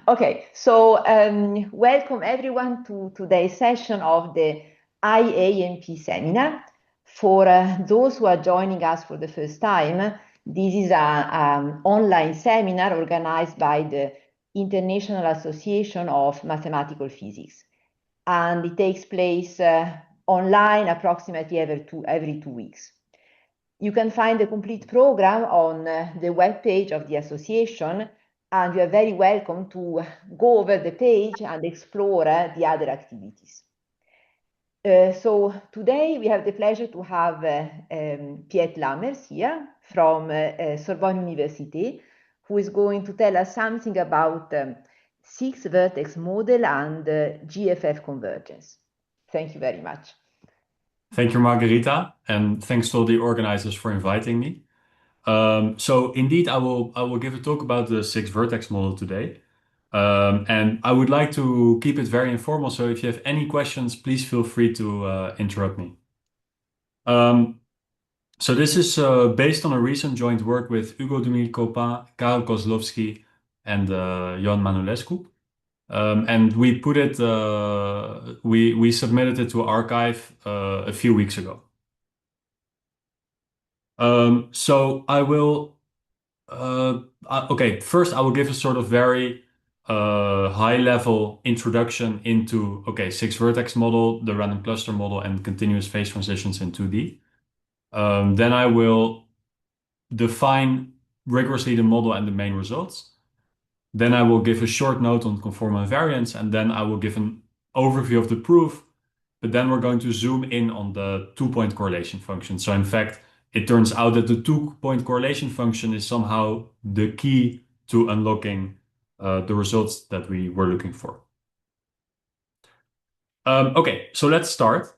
Okay, so welcome everyone to today's session of the IAMP seminar. For those who are joining us for the first time, this is an online seminar organized by the International Association of Mathematical Physics. And it takes place online approximately every 2 weeks. You can find the complete program on the webpage of the association, and you are very welcome to go over the page and explore the other activities. So today we have the pleasure to have Piet Lammers here from Sorbonne University, who is going to tell us something about six-vertex model and GFF convergence. Thank you very much. Thank you, Margherita, and thanks to all the organizers for inviting me. So indeed, I will give a talk about the six-vertex model today. And I would like to keep it very informal, so if you have any questions, please feel free to interrupt me. So this is based on a recent joint work with Duminil-Copin, Kozlowski, and Jan Manolescu. And we put it, we submitted it to arXiv a few weeks ago. So I will, okay, first I will give a sort of very high-level introduction into, okay, six-vertex model, the random cluster model, and continuous phase transitions in 2D. Then I will define rigorously the model and the main results. Then I will give a short note on conformal invariance, and then I will give an overview of the proof. But then we're going to zoom in on the two-point correlation function. So in fact, it turns out that the two-point correlation function is somehow the key to unlocking the results that we were looking for. Okay, so let's start.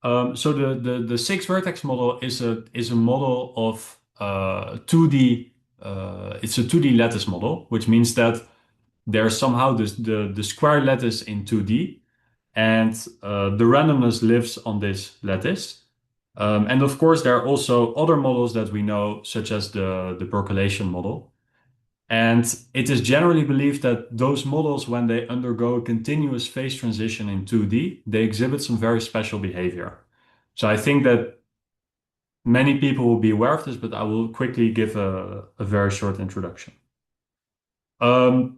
So the six-vertex model is a model of 2D. It's a 2D lattice model, which means that there's somehow the square lattice in 2D, and the randomness lives on this lattice. And of course, there are also other models that we know, such as the percolation model. And it is generally believed that those models, when they undergo a continuous phase transition in 2D, they exhibit some very special behavior. So I think that many people will be aware of this, but I will quickly give a very short introduction. So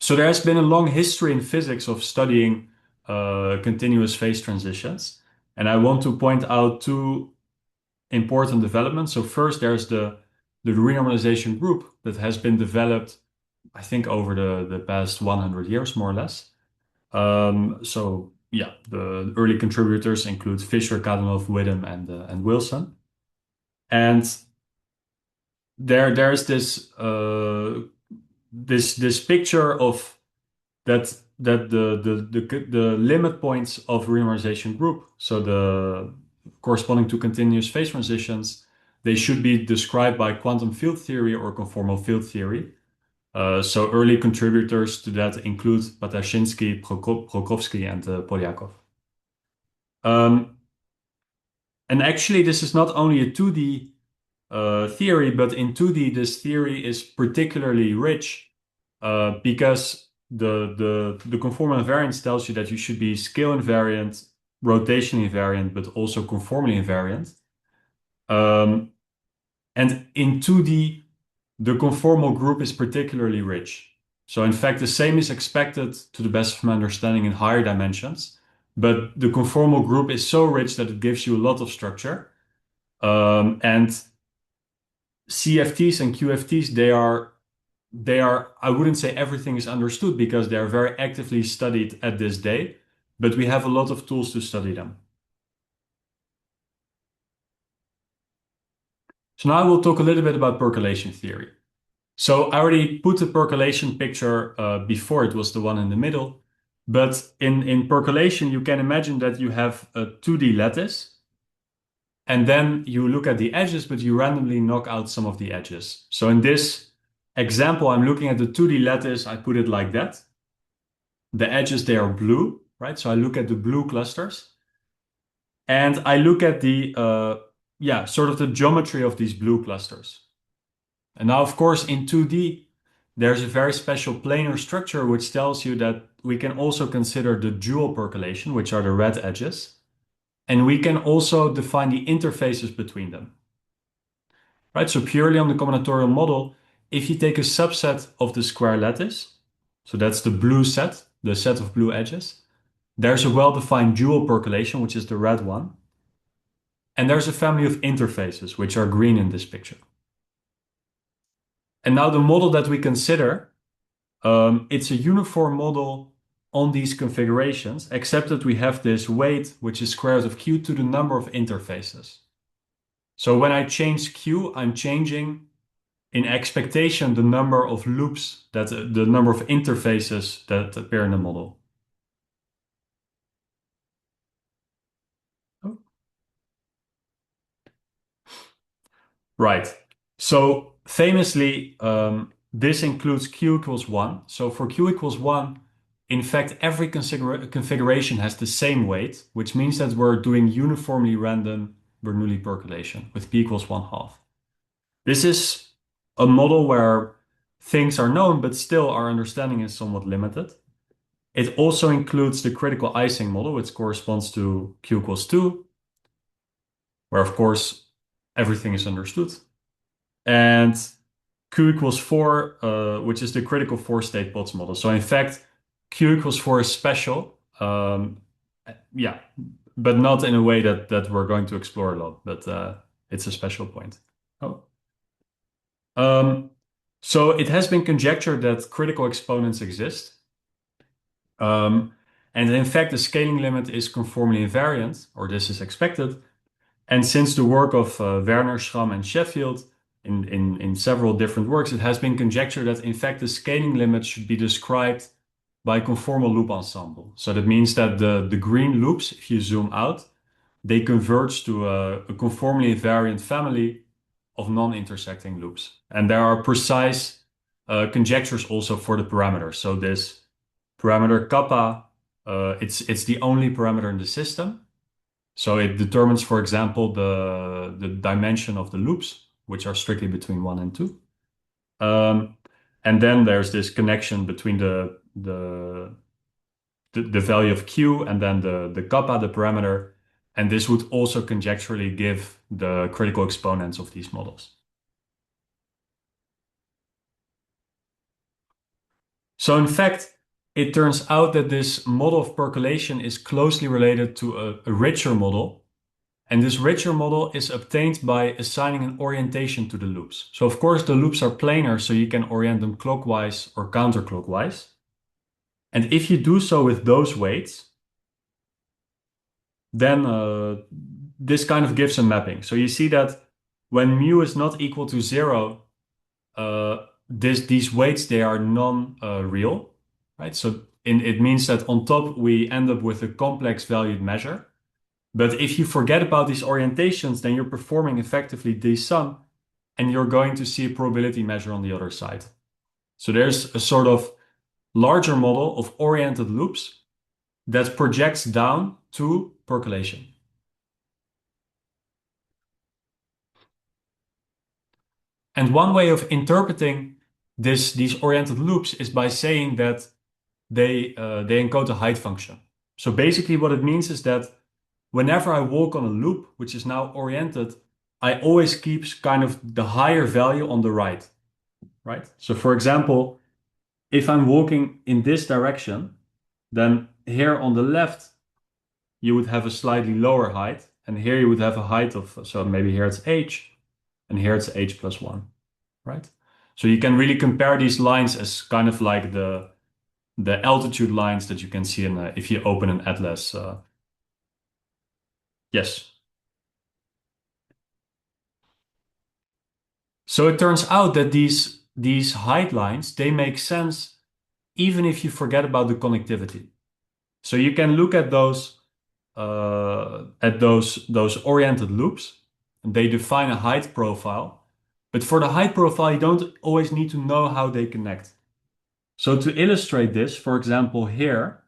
there has been a long history in physics of studying continuous phase transitions. And I want to point out two important developments. So first, there's the renormalization group that has been developed, I think, over the past 100 years, more or less. So yeah, the early contributors include Fisher, Kadanoff, Widom, and Wilson. And there's this picture of that the limit points of renormalization group, so the corresponding to continuous phase transitions, they should be described by quantum field theory or conformal field theory. So early contributors to that include Patashinsky, Prokofsky, and Polyakov. And actually, this is not only a 2D theory, but in 2D, this theory is particularly rich because the conformal invariance tells you that you should be scale invariant, rotation invariant, but also conformally invariant. And in 2D, the conformal group is particularly rich. So in fact, the same is expected, to the best of my understanding, in higher dimensions. But the conformal group is so rich that it gives you a lot of structure. And CFTs and QFTs, they are, I wouldn't say everything is understood because they are very actively studied at this day, but we have a lot of tools to study them. So now I will talk a little bit about percolation theory. So I already put the percolation picture before, it was the one in the middle. But in percolation, you can imagine that you have a 2D lattice, and then you look at the edges, but you randomly knock out some of the edges. So in this example, I'm looking at the 2D lattice, I put it like that. The edges, they are blue, right? So I look at the blue clusters. And I look at the, sort of the geometry of these blue clusters. And now, of course, in 2D, there's a very special planar structure which tells you that we can also consider the dual percolation, which are the red edges, and we can also define the interfaces between them. Right? So purely on the combinatorial model, if you take a subset of the square lattice, so that's the blue set, the set of blue edges, there's a well-defined dual percolation, which is the red one. And there's a family of interfaces, which are green in this picture. And now the model that we consider, it's a uniform model on these configurations, except that we have this weight, which is square root of q to the number of interfaces. So when I change q, I'm changing in expectation the number of loops, the number of interfaces that appear in the model. Oh. Right. So famously, this includes q equals 1. So for q equals 1, in fact, every configuration has the same weight, which means that we're doing uniformly random Bernoulli percolation with p equals 1/2. This is a model where things are known, but still our understanding is somewhat limited. It also includes the critical Ising model, which corresponds to q equals 2, where of course everything is understood. And q equals 4, which is the critical four-state Potts model. So in fact, q equals 4 is special, yeah, but not in a way that we're going to explore a lot, but it's a special point. Oh. So it has been conjectured that critical exponents exist. And in fact, the scaling limit is conformally invariant, or this is expected. And since the work of Werner, Schramm, and Sheffield in several different works, it has been conjectured that in fact the scaling limit should be described by conformal loop ensemble. So that means that the green loops, if you zoom out, they converge to a conformally invariant family of non-intersecting loops. And there are precise conjectures also for the parameters. So this parameter kappa, it's the only parameter in the system. So it determines, for example, the dimension of the loops, which are strictly between 1 and 2. And then there's this connection between the value of q and then the kappa, the parameter. And this would also conjecturally give the critical exponents of these models. So in fact, it turns out that this model of percolation is closely related to a richer model. And this richer model is obtained by assigning an orientation to the loops. So of course the loops are planar, so you can orient them clockwise or counterclockwise. And if you do so with those weights, then this kind of gives a mapping. So you see that when mu is not equal to 0, these weights, they are non-real, right? So it means that on top we end up with a complex valued measure. But if you forget about these orientations, then you're performing effectively dsum, and you're going to see a probability measure on the other side. So there's a sort of larger model of oriented loops that projects down to percolation. And one way of interpreting these oriented loops is by saying that they encode a height function. So basically what it means is that whenever I walk on a loop, which is now oriented, I always keep kind of the higher value on the right? So for example, if I'm walking in this direction, then here on the left, you would have a slightly lower height, and here you would have a height of, so maybe here it's h, and here it's h plus 1, right? So you can really compare these lines as kind of like the altitude lines that you can see in if you open an atlas. Yes. So it turns out that these height lines, they make sense even if you forget about the connectivity. So you can look at those oriented loops, and they define a height profile. But for the height profile, you don't always need to know how they connect. So to illustrate this, for example, here,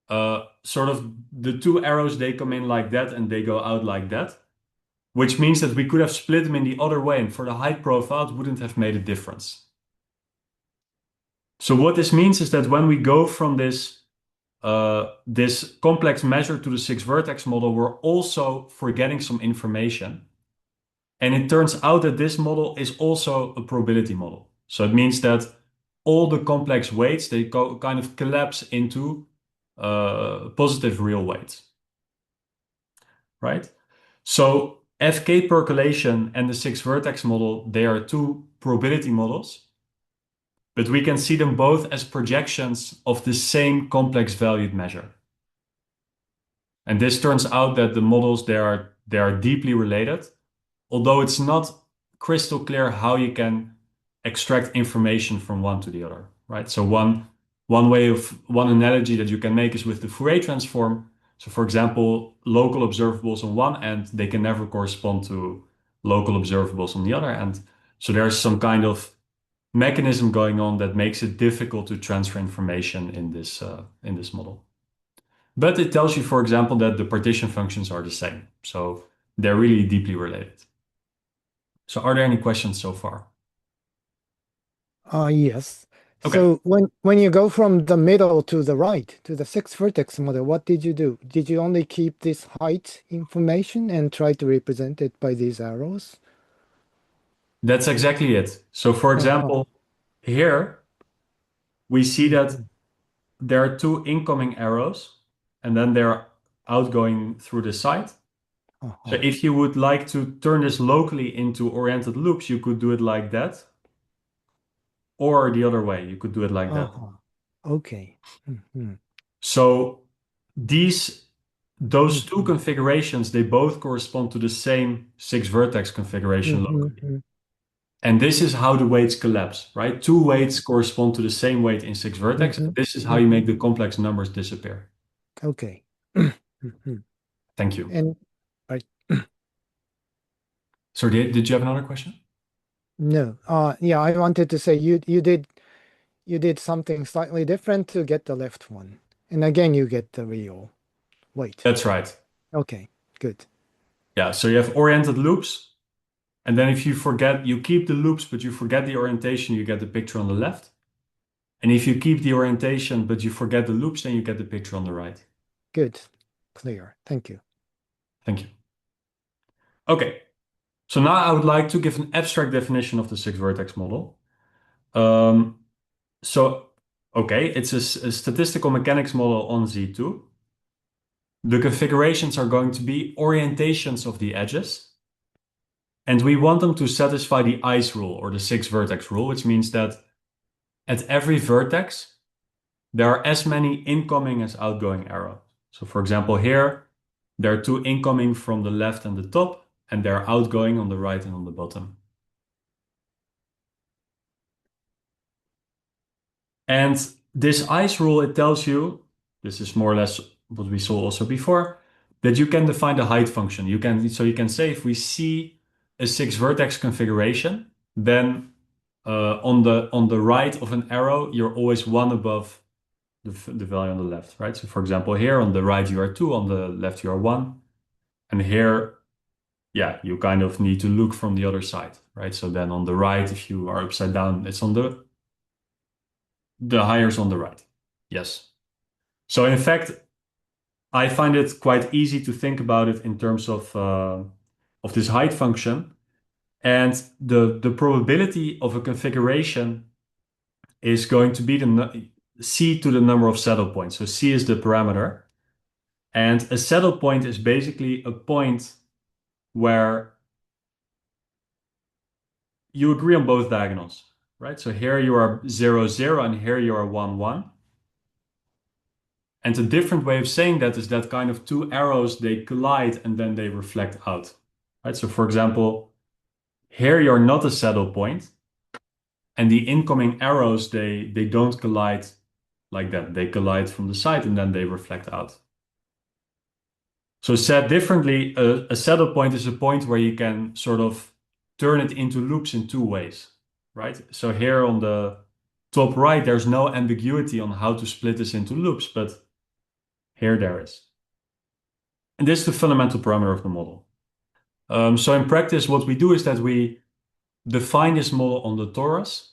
sort of the two arrows, they come in like that and they go out like that. which means that we could have split them in the other way, and for the height profile, it wouldn't have made a difference. So what this means is that when we go from this complex measure to the six-vertex model, we're also forgetting some information. And it turns out that this model is also a probability model. So it means that all the complex weights, they kind of collapse into positive real weights, right? So FK percolation and the six-vertex model, they are two probability models, but we can see them both as projections of the same complex valued measure. And this turns out that the models, they are deeply related, although it's not crystal clear how you can extract information from one to the other, right? So one analogy that you can make is with the Fourier transform. So for example, local observables on one end, they can never correspond to local observables on the other end. So there's some kind of mechanism going on that makes it difficult to transfer information in this model. But it tells you, for example, that the partition functions are the same. So they're really deeply related. So are there any questions so far? Yes. Okay. So when you go from the middle to the right, to the six-vertex model, what did you do? Did you only keep this height information and try to represent it by these arrows? That's exactly it. So for example, here we see that there are two incoming arrows and then they're outgoing through the side. So if you would like to turn this locally into oriented loops, you could do it like that. Or the other way, you could do it like that. Okay. So those two configurations, they both correspond to the same six-vertex configuration locally. And this is how the weights collapse, right? Two weights correspond to the same weight in six-vertex. This is how you make the complex numbers disappear. Okay. Thank you. And right. So did you have another question? No. Yeah, I wanted to say you did something slightly different to get the left one. And again, you get the real weight. That's right. Okay, good. Yeah, so you have oriented loops. And then if you forget, you keep the loops, but you forget the orientation, you get the picture on the left. And if you keep the orientation, but you forget the loops, then you get the picture on the right. Good. Clear. Thank you. Thank you. Okay. So now I would like to give an abstract definition of the six-vertex model. Okay, it's a statistical mechanics model on Z2. The configurations are going to be orientations of the edges. And we want them to satisfy the ICE rule or the six-vertex rule, which means that at every vertex, there are as many incoming as outgoing arrows. So for example, here, there are two incoming from the left and the top, and they're outgoing on the right and on the bottom. And this ICE rule, it tells you, this is more or less what we saw also before, that you can define the height function. So you can say if we see a six-vertex configuration, then on the right of an arrow, you're always one above the value on the left, right? So for example, here on the right you are 2, on the left you are 1. And here, yeah, you kind of need to look from the other side, right? So then on the right, if you are upside down, it's on the higher is on the right. Yes. So in fact, I find it quite easy to think about it in terms of this height function. And the probability of a configuration is going to be C to the number of saddle points. So C is the parameter. And a saddle point is basically a point where you agree on both diagonals, right? So here you are 0, 0, and here you are 1, 1. And a different way of saying that is that kind of two arrows, they collide and then they reflect out, right? So for example, here you're not a saddle point, and the incoming arrows, they don't collide like that. They collide from the side and then they reflect out. So said differently, a saddle point is a point where you can sort of turn it into loops in two ways, right? So here on the top right, there's no ambiguity on how to split this into loops, but here there is. And this is the fundamental parameter of the model. So in practice, what we do is that we define this model on the torus,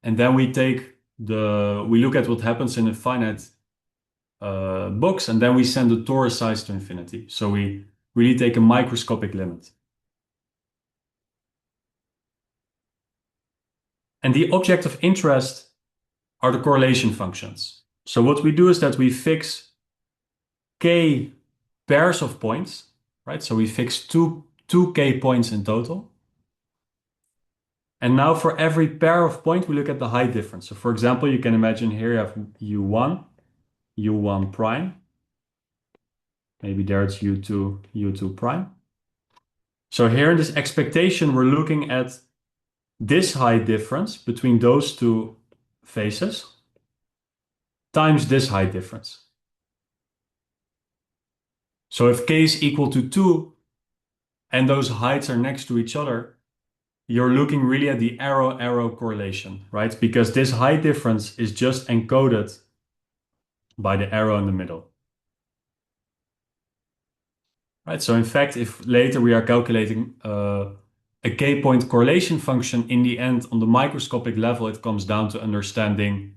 and then we look at what happens in a finite box, and then we send the torus size to infinity. So we really take a microscopic limit. And the object of interest are the correlation functions. So what we do is that we fix k pairs of points, right? So we fix two k points in total. And now for every pair of points, we look at the height difference. So for example, you can imagine here you have U1, U1 prime. Maybe there it's U2, U2 prime. So here in this expectation, we're looking at this height difference between those two faces times this height difference. So if k is equal to 2 and those heights are next to each other, you're looking really at the arrow-arrow correlation, right? Because this height difference is just encoded by the arrow in the middle. Right, so in fact, if later we are calculating a k-point correlation function, in the end, on the microscopic level, it comes down to understanding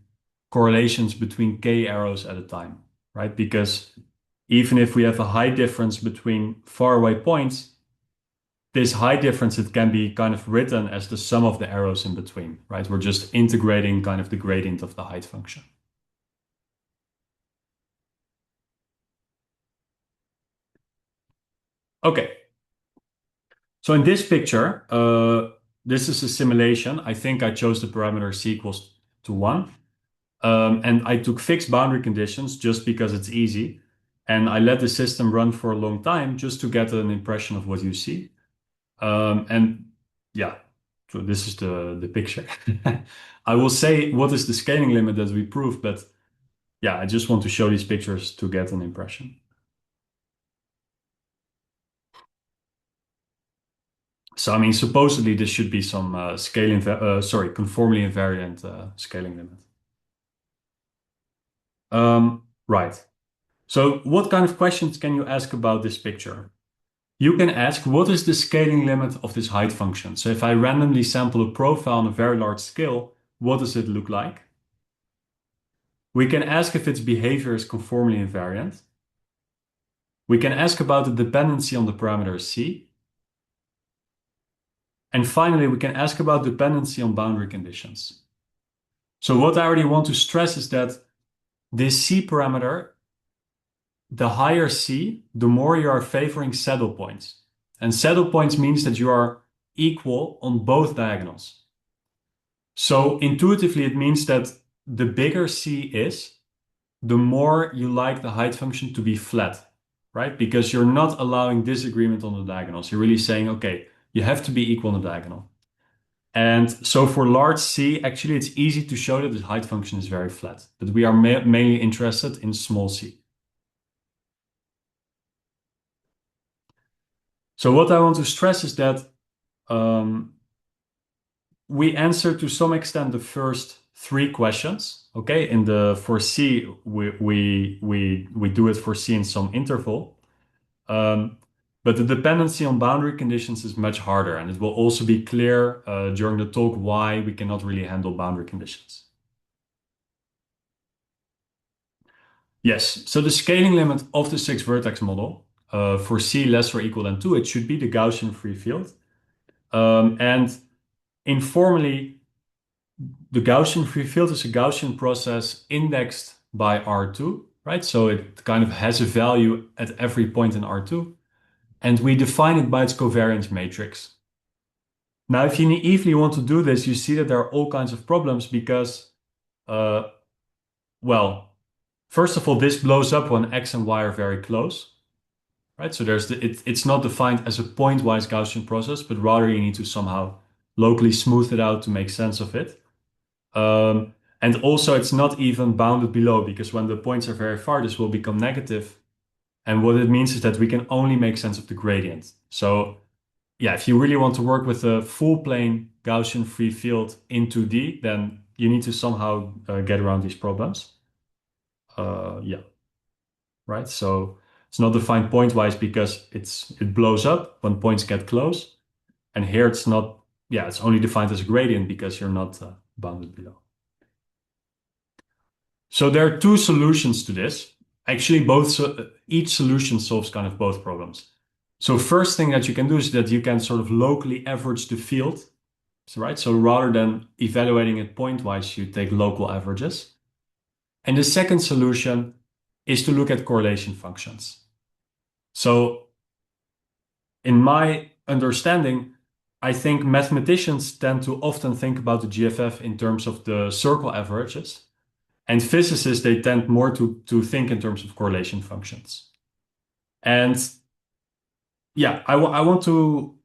correlations between k arrows at a time, right? Because even if we have a height difference between faraway points, this height difference, it can be kind of written as the sum of the arrows in between, right? We're just integrating kind of the gradient of the height function. Okay. So in this picture, this is a simulation. I think I chose the parameter c equals to 1. And I took fixed boundary conditions just because it's easy. And I let the system run for a long time just to get an impression of what you see. And yeah, so this is the picture. I will say what is the scaling limit that we proved, but yeah, I just want to show these pictures to get an impression. So I mean, supposedly this should be some conformally invariant scaling limit. Right. So what kind of questions can you ask about this picture? You can ask, what is the scaling limit of this height function? So if I randomly sample a profile on a very large scale, what does it look like? We can ask if its behavior is conformally invariant. We can ask about the dependency on the parameter c. And finally, we can ask about dependency on boundary conditions. So what I already want to stress is that this c parameter, the higher c, the more you are favoring saddle points. And saddle points means that you are equal on both diagonals. So intuitively, it means that the bigger c is, the more you like the height function to be flat, right? Because you're not allowing disagreement on the diagonals. You're really saying, okay, you have to be equal on the diagonal. And so for large c, actually, it's easy to show that the height function is very flat, but we are mainly interested in small c. So what I want to stress is that we answer to some extent the first 3 questions. Okay, for c, we do it for c in some interval. But the dependency on boundary conditions is much harder, and it will also be clear during the talk why we cannot really handle boundary conditions. Yes, so the scaling limit of the 6-vertex model for c less or equal than 2, it should be the Gaussian free field. And informally, the Gaussian free field is a Gaussian process indexed by R2, right? So it kind of has a value at every point in R2. And we define it by its covariance matrix. Now, if you naively want to do this, you see that there are all kinds of problems because, well, first of all, this blows up when x and y are very close, right? So it's not defined as a pointwise Gaussian process, but rather you need to somehow locally smooth it out to make sense of it. And also, it's not even bounded below, because when the points are very far, this will become negative. And what it means is that we can only make sense of the gradient. So yeah, if you really want to work with a full plane Gaussian free field in 2D, then you need to somehow get around these problems. Yeah, right. So It's not defined pointwise because it blows up when points get close. And here it's not, yeah, it's only defined as a gradient because you're not bounded below. So there are two solutions to this. Actually, each solution solves kind of both problems. So first thing that you can do is that you can sort of locally average the field. So, right? So rather than evaluating it pointwise, you take local averages. And the second solution is to look at correlation functions. So in my understanding, I think mathematicians tend to often think about the GFF in terms of the circle averages. And physicists, they tend more to think in terms of correlation functions. And yeah, I want to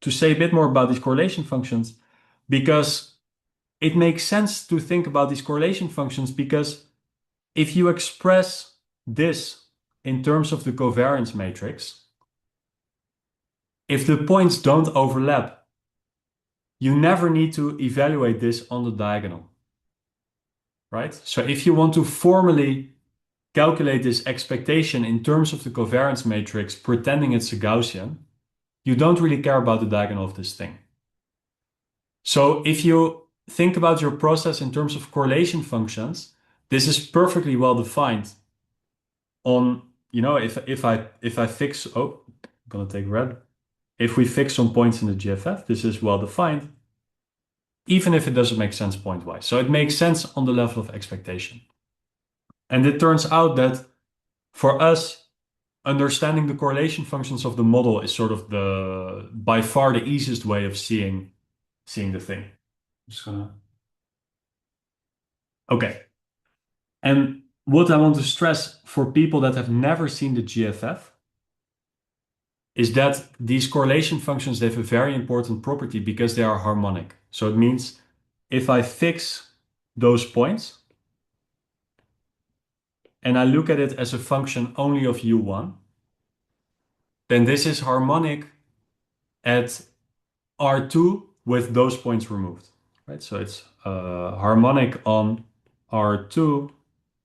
say a bit more about these correlation functions because it makes sense to think about these correlation functions because if you express this in terms of the covariance matrix, if the points don't overlap, you never need to evaluate this on the diagonal, right? So if you want to formally calculate this expectation in terms of the covariance matrix, pretending it's a Gaussian, you don't really care about the diagonal of this thing. So if you think about your process in terms of correlation functions, this is perfectly well defined on, if I fix, I'm gonna take red. If we fix some points in the GFF, this is well defined, even if it doesn't make sense pointwise. So it makes sense on the level of expectation. And it turns out that for us, understanding the correlation functions of the model is sort of by far the easiest way of seeing the thing. I'm just gonna. Okay. And what I want to stress for people that have never seen the GFF is that these correlation functions, they have a very important property because they are harmonic. So it means if I fix those points and I look at it as a function only of u1, then this is harmonic at R2 with those points removed, right? So it's harmonic on R2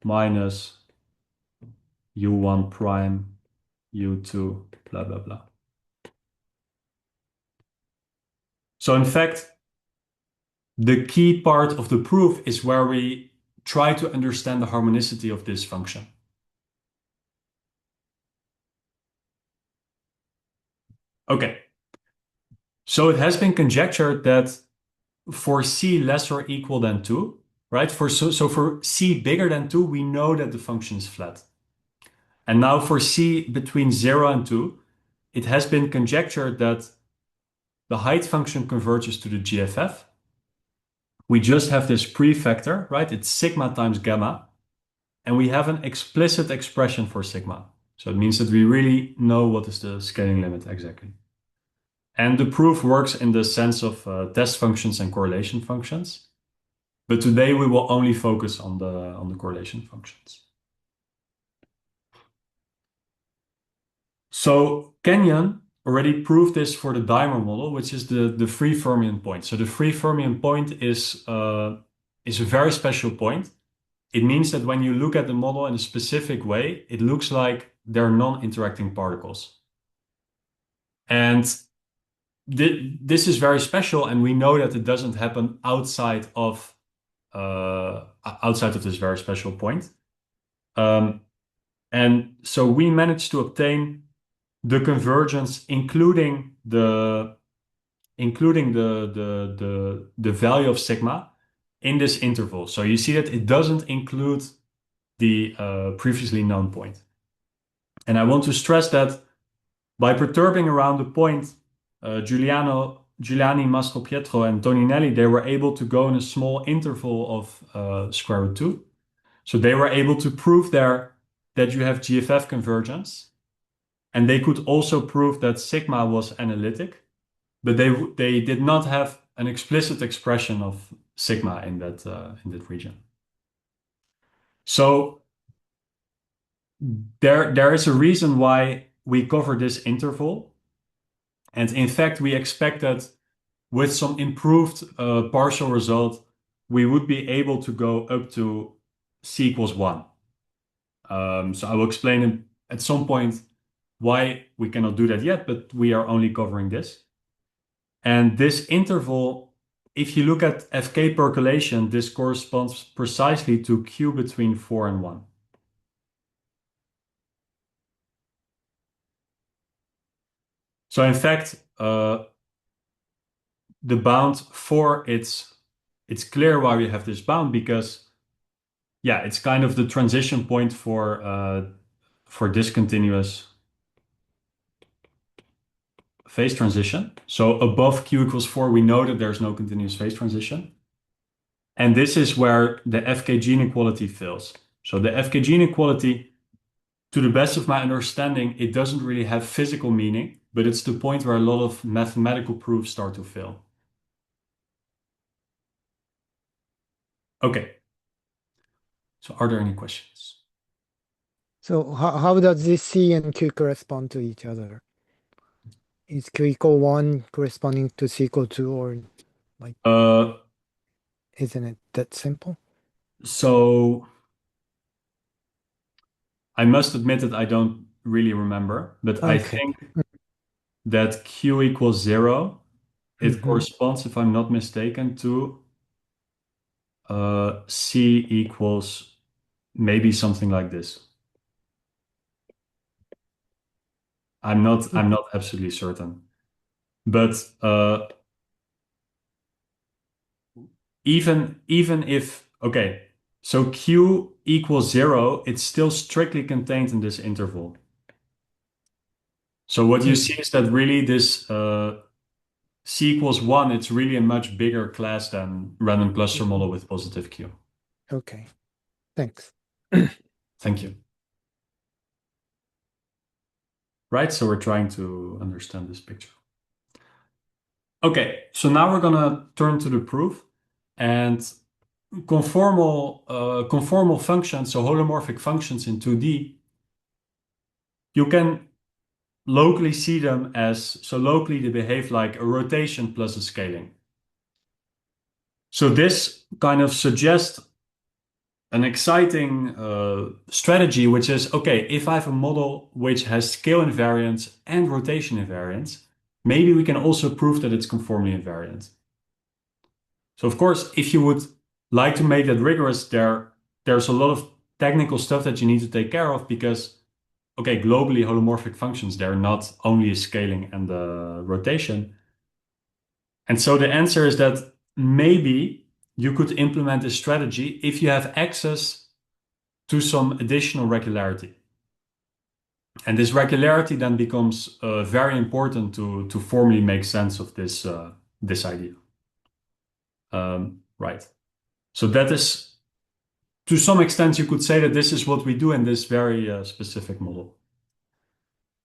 minus u1 prime, u2, blah, blah, blah. So in fact, the key part of the proof is where we try to understand the harmonicity of this function. Okay. So it has been conjectured that for c less or equal than 2, right? So for c bigger than 2, we know that the function is flat. And now for c between 0 and 2, it has been conjectured that the height function converges to the GFF. We just have this prefactor, right? It's sigma times gamma. And we have an explicit expression for sigma. So it means that we really know what is the scaling limit exactly. And the proof works in the sense of test functions and correlation functions. But today we will only focus on the correlation functions. So Kenyon already proved this for the dimer model, which is the free fermion point. So the free fermion point is a very special point. It means that when you look at the model in a specific way, it looks like they're non-interacting particles. And this is very special, and we know that it doesn't happen outside of this very special point. And so we managed to obtain the convergence, including the value of sigma in this interval. So you see that it doesn't include the previously known point. And I want to stress that by perturbing around the point, Giuliani, Mastropietro, and Toninelli, they were able to go in a small interval of square root 2. So they were able to prove there that you have GFF convergence. And they could also prove that sigma was analytic, but they did not have an explicit expression of sigma in that region. So there is a reason why we cover this interval. And in fact, we expect that with some improved partial result, we would be able to go up to c equals 1. So I will explain at some point why we cannot do that yet, but we are only covering this. And this interval, if you look at FK percolation, this corresponds precisely to Q between 4 and 1. So in fact, the bound 4, it's clear why we have this bound, because yeah, it's kind of the transition point for discontinuous phase transition. So above Q equals 4, we know that there's no continuous phase transition. And this is where the FKG inequality fails. So the FKG inequality, to the best of my understanding, it doesn't really have physical meaning, but it's the point where a lot of mathematical proofs start to fail. Okay. So are there any questions? So how does this C and Q correspond to each other? Is Q equal 1 corresponding to C equal 2, or like isn't it that simple? So I must admit that I don't really remember, but I think that Q equals 0, it corresponds, if I'm not mistaken, to C equals maybe something like this. I'm not absolutely certain. But even if, okay, so Q equals 0, it's still strictly contained in this interval. So what you see is that really this C equals 1, it's really a much bigger class than random cluster model with positive Q. Okay, thanks. Thank you. Right, so we're trying to understand this picture. Okay, so now we're gonna turn to the proof, and conformal functions, so holomorphic functions in 2D, you can locally see them as, so locally they behave like a rotation plus a scaling. So this kind of suggests an exciting strategy, which is, okay, if I have a model which has scale invariance and rotation invariance, maybe we can also prove that it's conformally invariant. So of course, if you would like to make that rigorous, there's a lot of technical stuff that you need to take care of, because, okay, globally holomorphic functions, they're not only a scaling and a rotation. And so the answer is that maybe you could implement this strategy if you have access to some additional regularity. And this regularity then becomes very important to formally make sense of this idea. Right. So that is, to some extent, you could say that this is what we do in this very specific model.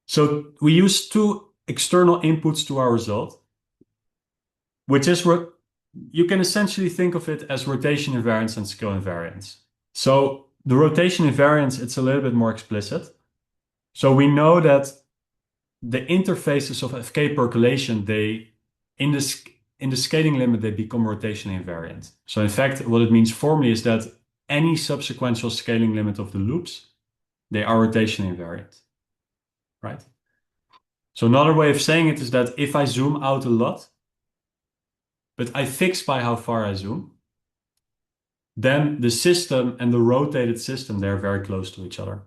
So we use two external inputs to our result, which is what you can essentially think of it as rotation invariance and scale invariance. So the rotation invariance, it's a little bit more explicit. So we know that the interfaces of FK percolation, they, in the scaling limit, they become rotation invariant. So in fact, what it means formally is that any subsequential scaling limit of the loops, they are rotation invariant, right? So another way of saying it is that if I zoom out a lot, but I fix by how far I zoom, then the system and the rotated system, they're very close to each other.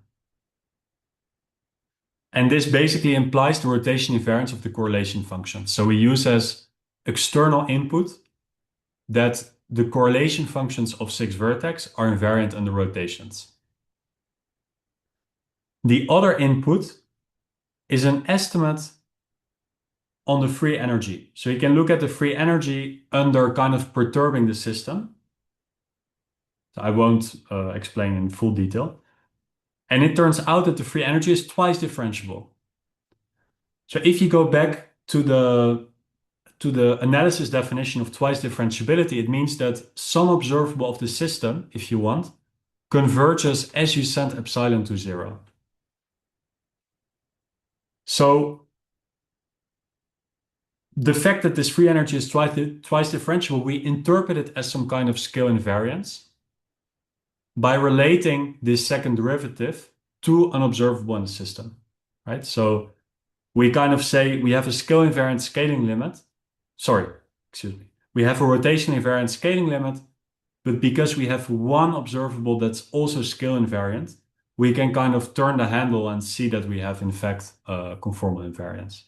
And this basically implies the rotation invariance of the correlation function. So we use as external input that the correlation functions of 6-vertex are invariant under rotations. The other input is an estimate on the free energy. So you can look at the free energy under kind of perturbing the system. So I won't explain in full detail. And it turns out that the free energy is twice differentiable. So if you go back to the analysis definition of twice differentiability, it means that some observable of the system, if you want, converges as you send epsilon to 0. So the fact that this free energy is twice differentiable, we interpret it as some kind of scale invariance by relating this second derivative two unobservable in the system, right? So we kind of say we have a scale invariant scaling limit. Sorry, excuse me. We have a rotation invariant scaling limit, but because we have one observable that's also scale invariant, we can kind of turn the handle and see that we have in fact conformal invariance.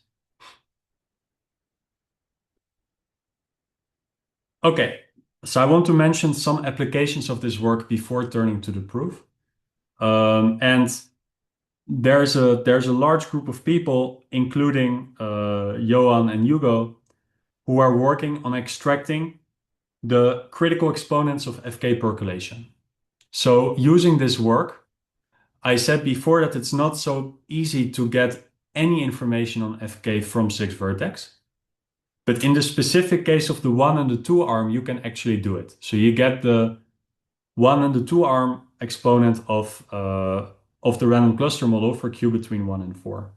Okay, so I want to mention some applications of this work before turning to the proof. And there's a large group of people, including Johan and Hugo, who are working on extracting the critical exponents of FK percolation. So using this work, I said before that it's not so easy to get any information on FK from 6-vertex. But in the specific case of the 1 and the 2 arm, you can actually do it. So you get the 1 and the 2 arm exponent of the random cluster model for Q between 1 and 4.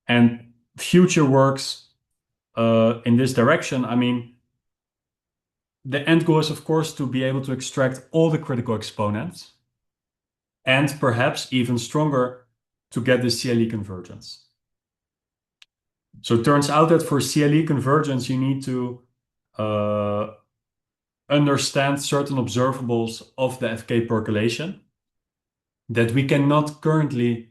And future works in this direction, I mean, the end goal is, of course, to be able to extract all the critical exponents and perhaps even stronger to get the CLE convergence. So it turns out that for CLE convergence, you need to understand certain observables of the FK percolation that we cannot currently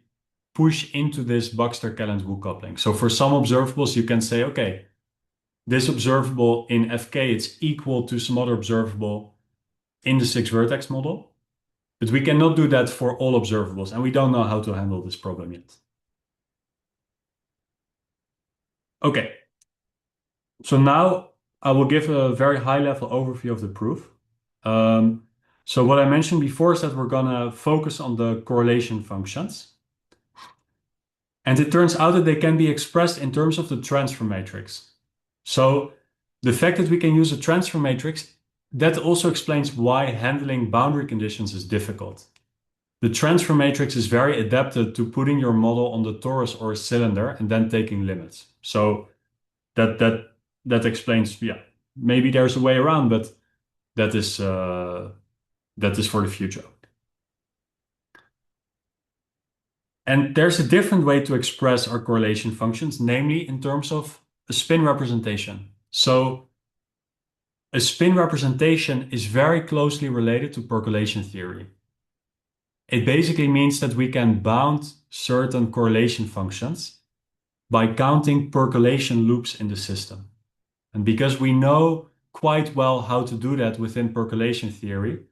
push into this Baxter-Kellens-Wu coupling. So for some observables, you can say, okay, this observable in FK, it's equal to some other observable in the 6-vertex model. But we cannot do that for all observables, and we don't know how to handle this problem yet. Okay, so now I will give a very high-level overview of the proof. So what I mentioned before is that we're going to focus on the correlation functions. And it turns out that they can be expressed in terms of the transfer matrix. So the fact that we can use a transfer matrix, that also explains why handling boundary conditions is difficult. The transfer matrix is very adapted to putting your model on the torus or a cylinder and then taking limits. So that explains, yeah, maybe there's a way around, but that is for the future. And there's a different way to express our correlation functions, namely in terms of a spin representation. So a spin representation is very closely related to percolation theory. It basically means that we can bound certain correlation functions by counting percolation loops in the system. And because we know quite well how to do that within percolation theory,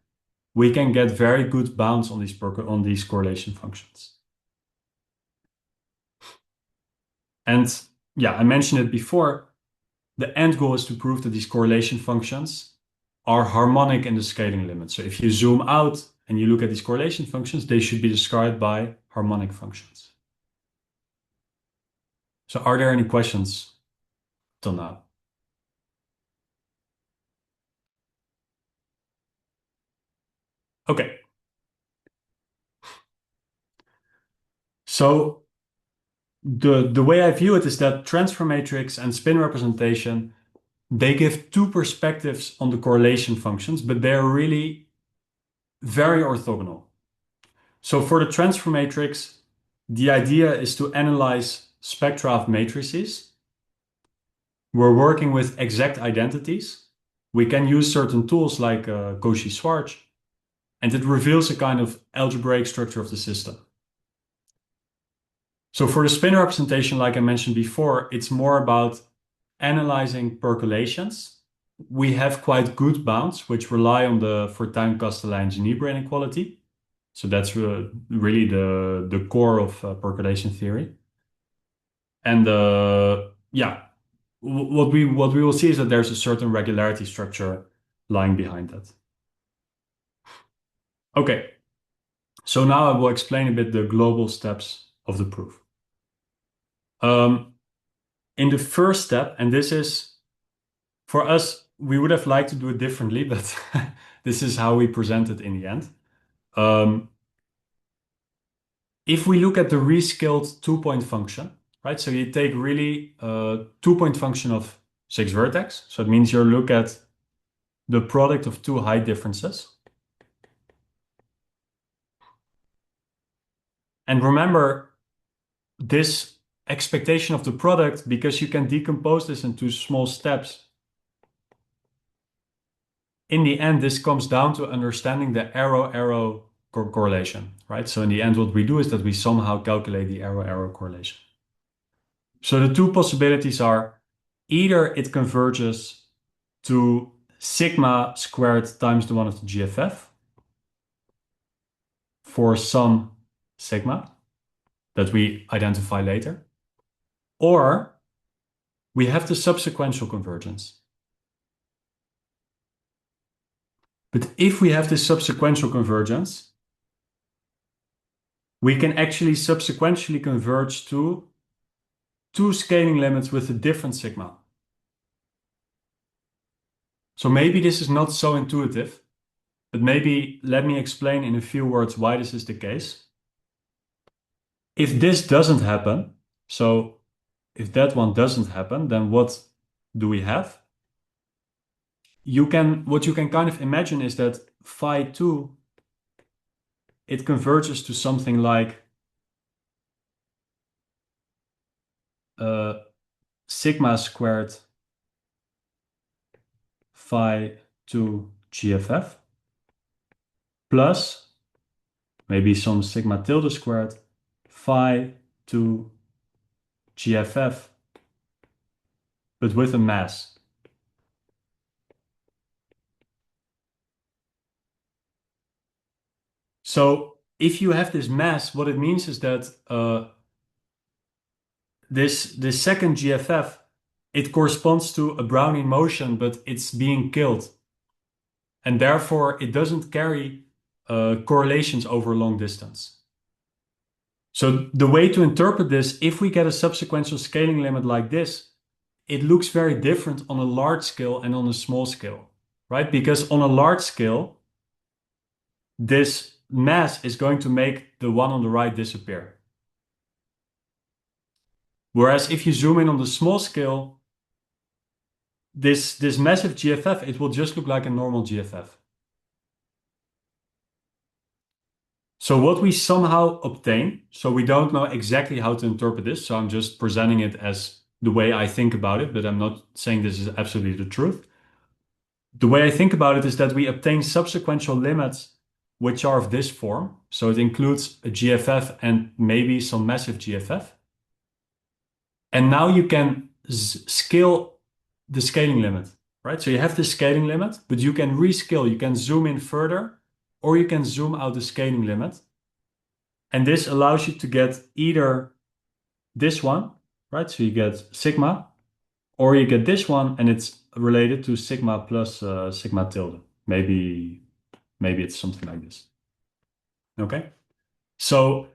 we can get very good bounds on these correlation functions. And yeah, I mentioned it before, the end goal is to prove that these correlation functions are harmonic in the scaling limit. So if you zoom out and you look at these correlation functions, they should be described by harmonic functions. So are there any questions till now? Okay. So the way I view it is that transfer matrix and spin representation, they give two perspectives on the correlation functions, but they're really very orthogonal. So for the transfer matrix, the idea is to analyze spectra of matrices. We're working with exact identities. We can use certain tools like Cauchy-Schwarz, and it reveals a kind of algebraic structure of the system. So for the spin representation, like I mentioned before, it's more about analyzing percolations. We have quite good bounds, which rely on the Fortuyn-Castellan-Genebra inequality. So that's really the core of percolation theory. And yeah, what we will see is that there's a certain regularity structure lying behind that. Okay, so now I will explain a bit the global steps of the proof. In the first step, and this is for us, we would have liked to do it differently, but this is how we present it in the end. If we look at the rescaled two-point function, right? So you take really a two-point function of 6-vertex. So it means you look at the product of two height differences. And remember this expectation of the product, because you can decompose this into small steps. In the end, this comes down to understanding the arrow-arrow correlation, right? So in the end, what we do is that we somehow calculate the arrow-arrow correlation. So the two possibilities are either it converges to sigma squared times the one of the GFF for some sigma that we identify later, or we have the subsequential convergence. But if we have this subsequential convergence, we can actually subsequentially converge to two scaling limits with a different sigma. So maybe this is not so intuitive, but maybe let me explain in a few words why this is the case. If this doesn't happen, so if that one doesn't happen, then what do we have? What you can kind of imagine is that phi 2, it converges to something like sigma squared phi 2 GFF plus maybe some sigma tilde squared phi 2 GFF, but with a mass. So if you have this mass, what it means is that this second GFF, it corresponds to a Brownian motion, but it's being killed. And therefore, it doesn't carry correlations over a long distance. So the way to interpret this, if we get a subsequential scaling limit like this, it looks very different on a large scale and on a small scale, right? Because on a large scale, this mass is going to make the one on the right disappear. Whereas if you zoom in on the small scale, this massive GFF, it will just look like a normal GFF. So what we somehow obtain, so we don't know exactly how to interpret this, so I'm just presenting it as the way I think about it, but I'm not saying this is absolutely the truth. The way I think about it is that we obtain subsequential limits which are of this form. So it includes a GFF and maybe some massive GFF. And now you can scale the scaling limit, right? So you have the scaling limit, but you can rescale, you can zoom in further, or you can zoom out the scaling limit. And this allows you to get either this one, right? So you get sigma, or you get this one, and it's related to sigma plus sigma tilde. Maybe it's something like this. Okay? So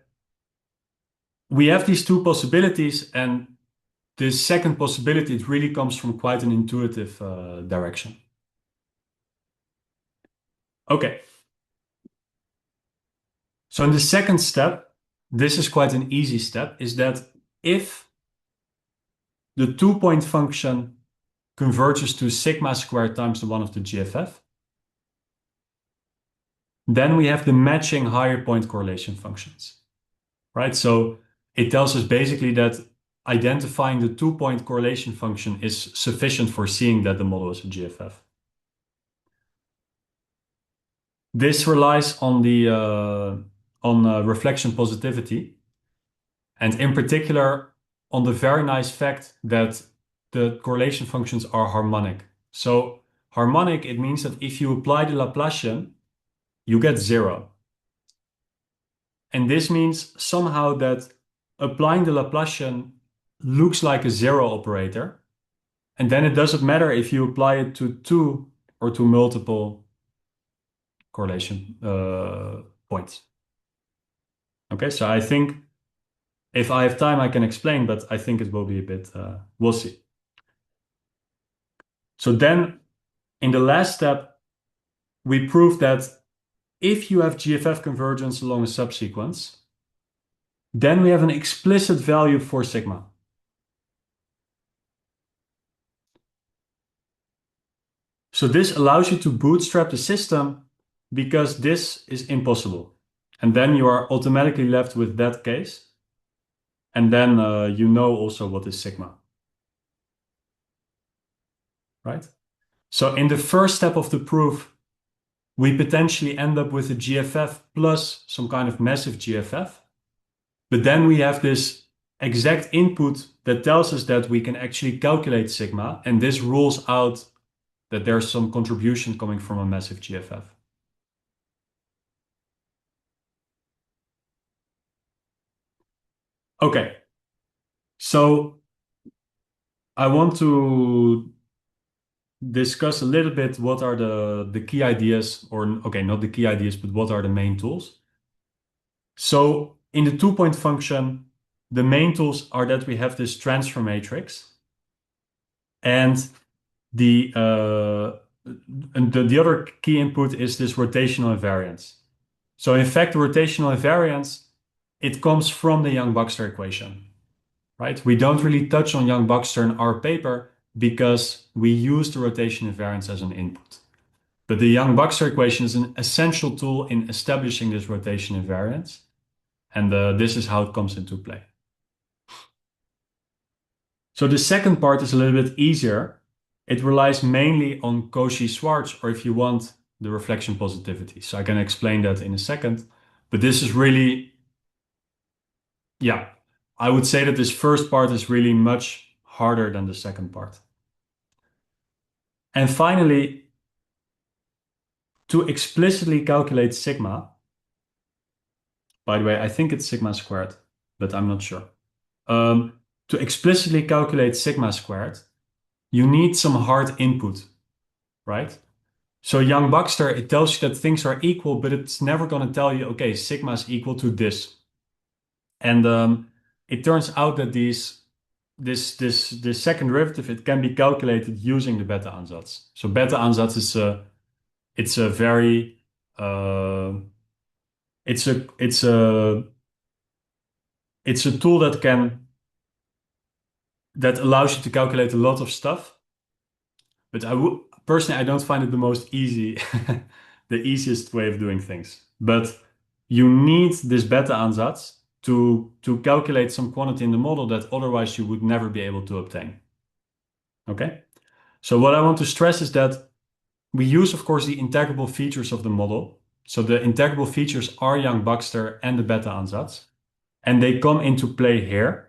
we have these two possibilities, and the second possibility, it really comes from quite an intuitive direction. Okay. So in the second step, this is quite an easy step, is that if the 2-point function converges to sigma squared times the one of the GFF, then we have the matching higher point correlation functions, right? So it tells us basically that identifying the 2-point correlation function is sufficient for seeing that the model is a GFF. This relies on the reflection positivity, and in particular on the very nice fact that the correlation functions are harmonic. So harmonic, it means that if you apply the Laplacian, you get 0. And this means somehow that applying the Laplacian looks like a 0 operator. And then it doesn't matter if you apply it to 2 or to multiple correlation points. Okay, so I think if I have time, I can explain, but I think it will be a bit, we'll see. So then in the last step, we prove that if you have GFF convergence along a subsequence, then we have an explicit value for sigma. So this allows you to bootstrap the system because this is impossible. And then you are automatically left with that case. And then you know also what is sigma. Right? So in the first step of the proof, we potentially end up with a GFF plus some kind of massive GFF. But then we have this exact input that tells us that we can actually calculate sigma, and this rules out that there's some contribution coming from a massive GFF. Okay, so I want to discuss a little bit what are the key ideas, or okay, not the key ideas, but what are the main tools. So in the two-point function, the main tools are that we have this transfer matrix, and the other key input is this rotational invariance. So in fact, the rotational invariance, it comes from the Yang-Baxter equation, right? We don't really touch on Yang-Baxter in our paper because we use the rotation invariance as an input. But the Yang-Baxter equation is an essential tool in establishing this rotation invariance. And this is how it comes into play. So the second part is a little bit easier. It relies mainly on Cauchy-Schwarz, or if you want, the reflection positivity. So I can explain that in a second. But this is really, yeah, I would say that this first part is really much harder than the second part. And finally, to explicitly calculate sigma, by the way, I think it's sigma squared, but I'm not sure. To explicitly calculate sigma squared, you need some hard input, right? So Yang-Baxter, it tells you that things are equal, but it's never going to tell you, okay, sigma is equal to this. And it turns out that this second derivative, it can be calculated using the Bethe Ansatz. So Bethe Ansatz is it's a very it's a tool that allows you to calculate a lot of stuff. But personally, I don't find it the most easy, the easiest way of doing things. But you need this Bethe Ansatz to calculate some quantity in the model that otherwise you would never be able to obtain. Okay? So what I want to stress is that we use, of course, the integrable features of the model. So the integrable features are Yang-Baxter and the Bethe Ansatz, and they come into play here.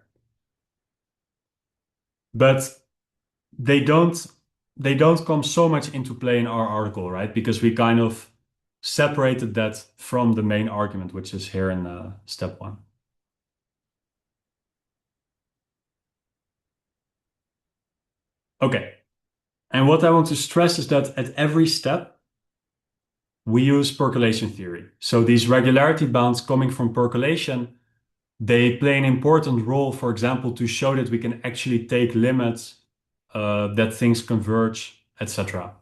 But they don't come so much into play in our article, right? Because we kind of separated that from the main argument, which is here in step 1. Okay. And what I want to stress is that at every step, we use percolation theory. So these regularity bounds coming from percolation, they play an important role, for example, to show that we can actually take limits, that things converge, etc.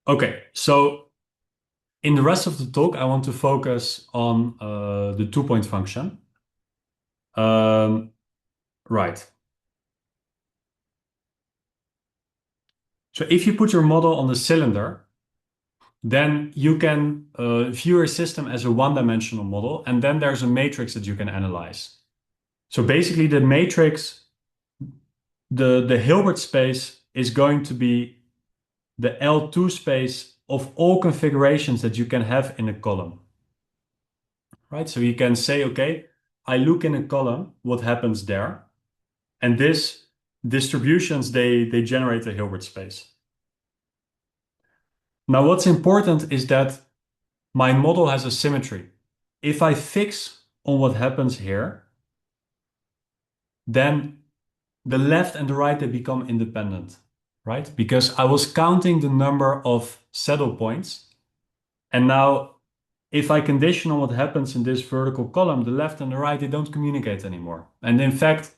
Okay, so in the rest of the talk, I want to focus on the two-point function. Right. So if you put your model on the cylinder, then you can view your system as a one-dimensional model, and then there's a matrix that you can analyze. So basically the matrix, the Hilbert space is going to be the L2 space of all configurations that you can have in a column. Right? So you can say, okay, I look in a column, what happens there? And this distributions, they generate a Hilbert space. Now, what's important is that my model has a symmetry. If I fix on what happens here, then the left and the right, they become independent, right? Because I was counting the number of saddle points. And now if I condition on what happens in this vertical column, the left and the right, they don't communicate anymore. And in fact,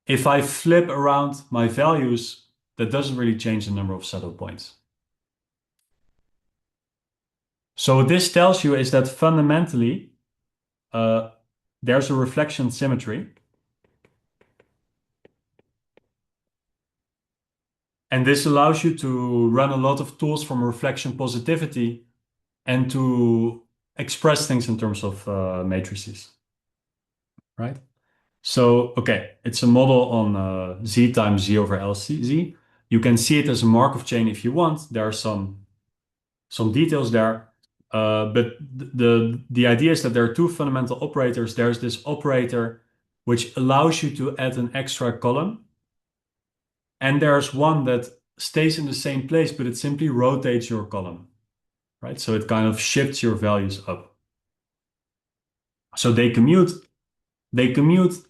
if I flip around my values, that doesn't really change the number of saddle points. So what this tells you is that fundamentally, there's a reflection symmetry. And this allows you to run a lot of tools from reflection positivity and to express things in terms of matrices, right? So, okay, it's a model on Z times Z over LZ. You can see it as a Markov chain if you want. There are some details there. But the idea is that there are two fundamental operators. There's this operator which allows you to add an extra column. And there's one that stays in the same place, but it simply rotates your column, right? So it kind of shifts your values up. So they commute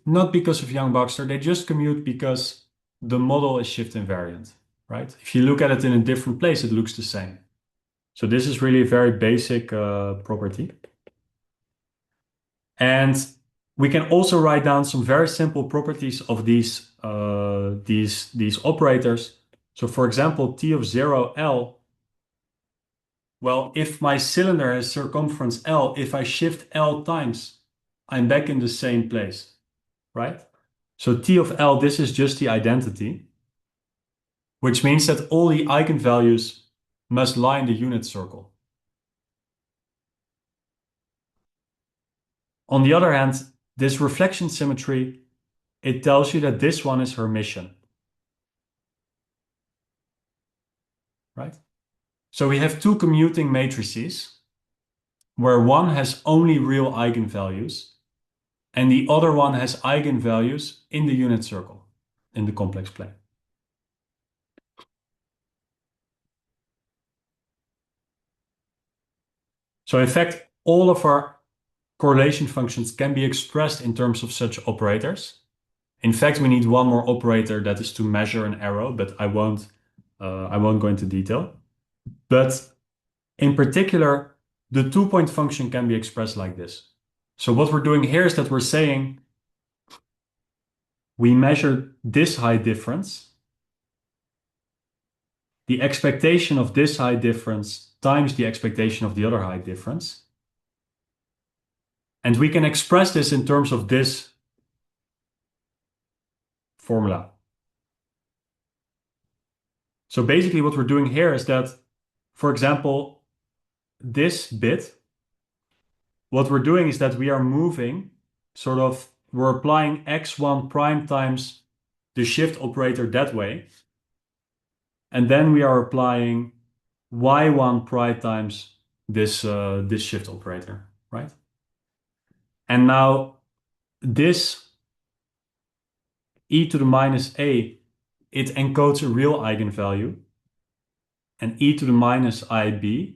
not because of Yang-Baxter, they just commute because the model is shift invariant, right? If you look at it in a different place, it looks the same. So this is really a very basic property. And we can also write down some very simple properties of these operators. So for example, T of 0, L, well, if my cylinder has circumference L, if I shift L times, I'm back in the same place, right? So T of L, this is just the identity, which means that all the eigenvalues must lie in the unit circle. On the other hand, this reflection symmetry, it tells you that this one is Hermitian, right? So we have two commuting matrices where one has only real eigenvalues and the other one has eigenvalues in the unit circle, in the complex plane. So in fact, all of our correlation functions can be expressed in terms of such operators. In fact, we need one more operator that is to measure an arrow, but I won't go into detail. But in particular, the 2-point function can be expressed like this. So what we're doing here is that we're saying we measure this height difference, the expectation of this height difference times the expectation of the other height difference. And we can express this in terms of this formula. So basically what we're doing here is that, for example, this bit, what we're doing is that we are moving, we're applying x1 prime times the shift operator that way. And then we are applying y1 prime times this shift operator, right? And now this e to the minus a, it encodes a real eigenvalue. And e to the minus ib,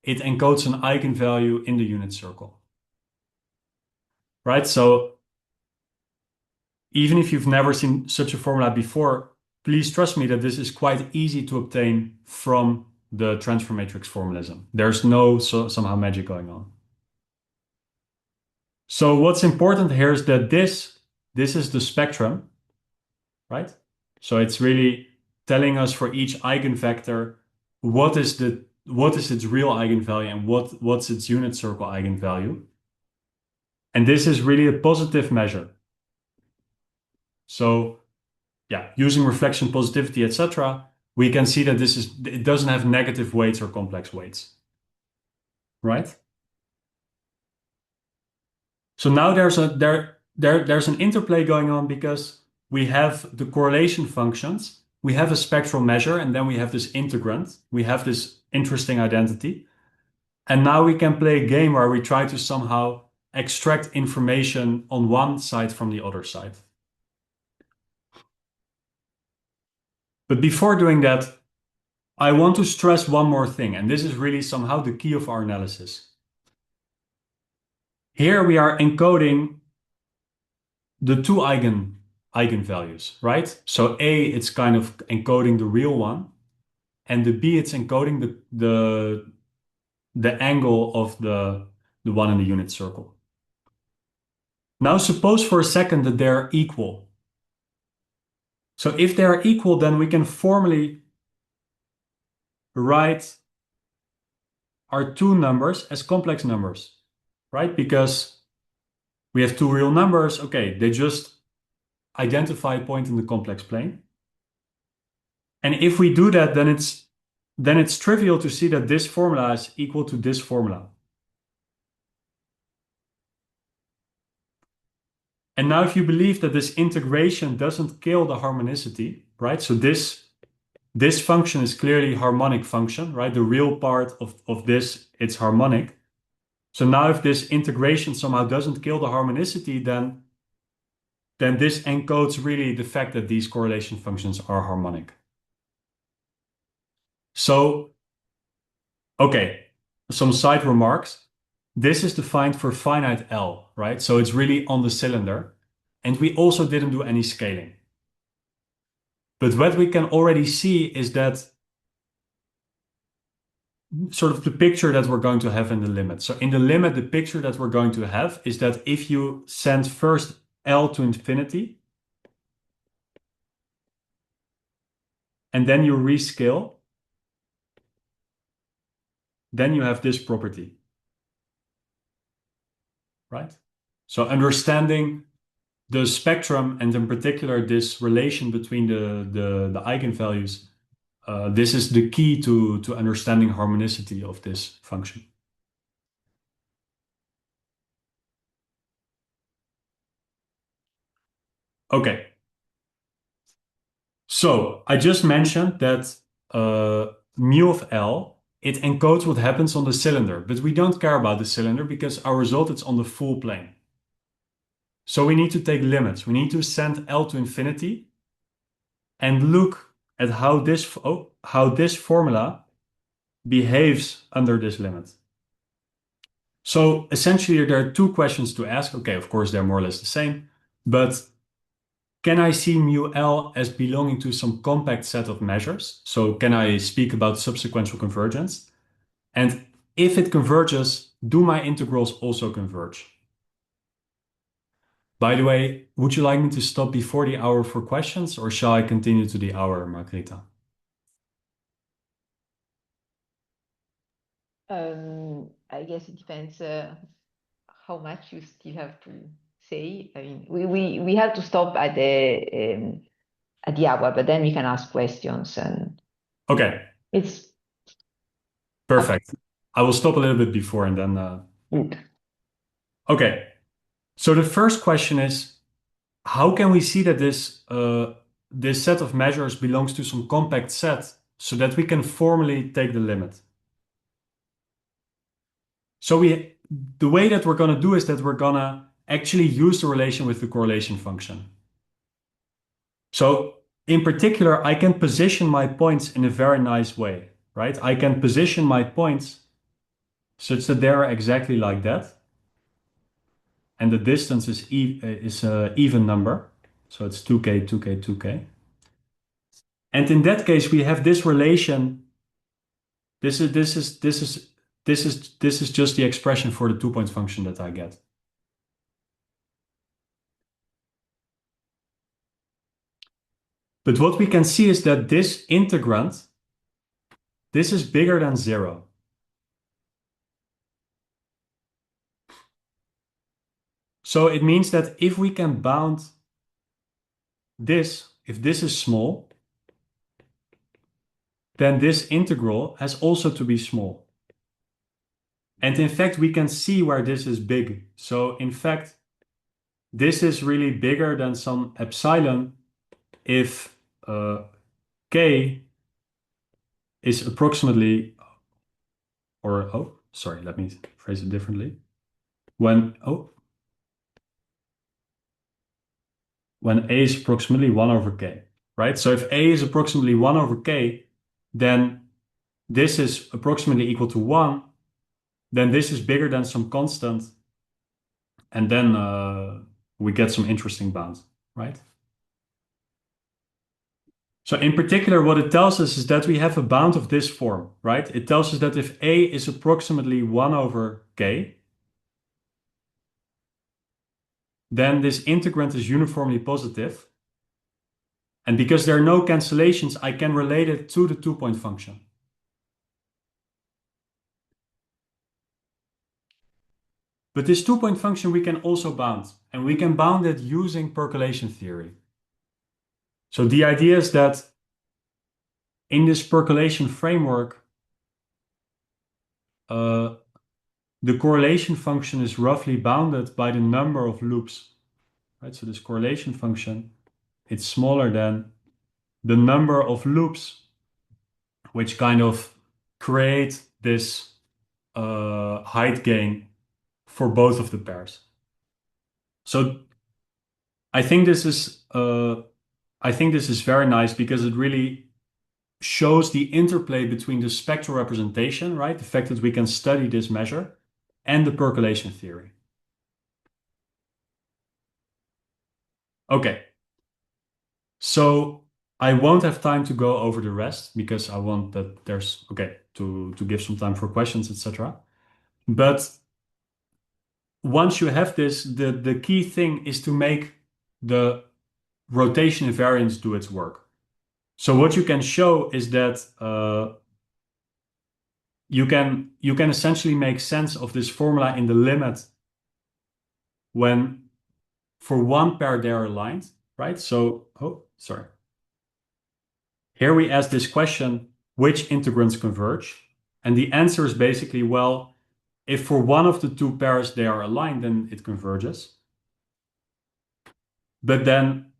it encodes an eigenvalue in the unit circle, right? So even if you've never seen such a formula before, please trust me that this is quite easy to obtain from the transfer matrix formalism. There's no somehow magic going on. So what's important here is that this is the spectrum, right? So it's really telling us for each eigenvector what is its real eigenvalue and what's its unit circle eigenvalue. And this is really a positive measure. So yeah, using reflection positivity, etc., we can see that it doesn't have negative weights or complex weights, right? So now there's an interplay going on because we have the correlation functions, we have a spectral measure, and then we have this integrand, we have this interesting identity. And now we can play a game where we try to somehow extract information on one side from the other side. But before doing that, I want to stress one more thing, and this is really somehow the key of our analysis. Here we are encoding the two eigenvalues, right? So A, it's kind of encoding the real one, and the B, it's encoding the angle of the one in the unit circle. Now suppose for a second that they're equal. So if they are equal, then we can formally write our two numbers as complex numbers, right? Because we have two real numbers. Okay, they just identify a point in the complex plane. And if we do that, then it's trivial to see that this formula is equal to this formula. And now if you believe that this integration doesn't kill the harmonicity, right? So this function is clearly harmonic function, right? The real part of this, it's harmonic. So now if this integration somehow doesn't kill the harmonicity, then this encodes really the fact that these correlation functions are harmonic. So, okay, some side remarks. This is defined for finite L, right? So it's really on the cylinder. And we also didn't do any scaling. But what we can already see is that sort of the picture that we're going to have in the limit. So in the limit, the picture that we're going to have is that if you send first L to infinity, and then you rescale, then you have this property, right? So understanding the spectrum and in particular this relation between the eigenvalues, this is the key to understanding harmonicity of this function. Okay. So I just mentioned that mu of L, it encodes what happens on the cylinder, but we don't care about the cylinder because our result is on the full plane. So we need to take limits. We need to send L to infinity and look at how this formula behaves under this limit. So essentially there are two questions to ask. Okay, of course they're more or less the same, but can I see mu L as belonging to some compact set of measures? So can I speak about subsequential convergence? And if it converges, do my integrals also converge? By the way, would you like me to stop before the hour for questions, or shall I continue to the hour, Margarita? I guess it depends how much you still have to say. I mean, we have to stop at the hour, but then we can ask questions and Okay, it's perfect. I will stop a little bit before and then. good. Okay, so the first question is, how can we see that this set of measures belongs to some compact set so that we can formally take the limit? So the way that we're going to do is that we're going to actually use the relation with the correlation function. So in particular, I can position my points in a very nice way, right? I can position my points such that they're exactly like that. And the distance is an even number. So it's 2k, 2k, 2k. And in that case, we have this relation. This is just the expression for the 2-point function that I get. But what we can see is that this integrand, this is bigger than 0. So it means that if we can bound this, if this is small, then this integral has also to be small. And in fact, we can see where this is big. So in fact, this is really bigger than some epsilon if k is approximately, let me phrase it differently. When a is approximately 1 over k, right? So if a is approximately 1 over k, then this is approximately equal to 1, then this is bigger than some constant, and then we get some interesting bounds, right? So in particular, what it tells us is that we have a bound of this form, right? It tells us that if a is approximately 1 over k, then this integrand is uniformly positive. And because there are no cancellations, I can relate it to the 2-point function. But this 2-point function we can also bound, and we can bound it using percolation theory. So the idea is that in this percolation framework, the correlation function is roughly bounded by the number of loops, right? So this correlation function, it's smaller than the number of loops which kind of create this height gain for both of the pairs. So I think this is very nice because it really shows the interplay between the spectral representation, right? The fact that we can study this measure, and the percolation theory. Okay. So I won't have time to go over the rest because I want that to give some time for questions, etc. But once you have this, the key thing is to make the rotation invariance do its work. So what you can show is that you can essentially make sense of this formula in the limit when for one pair they are aligned, right? So, here we ask this question, which integrands converge? And the answer is basically, well, if for one of the two pairs they are aligned, then it converges. But then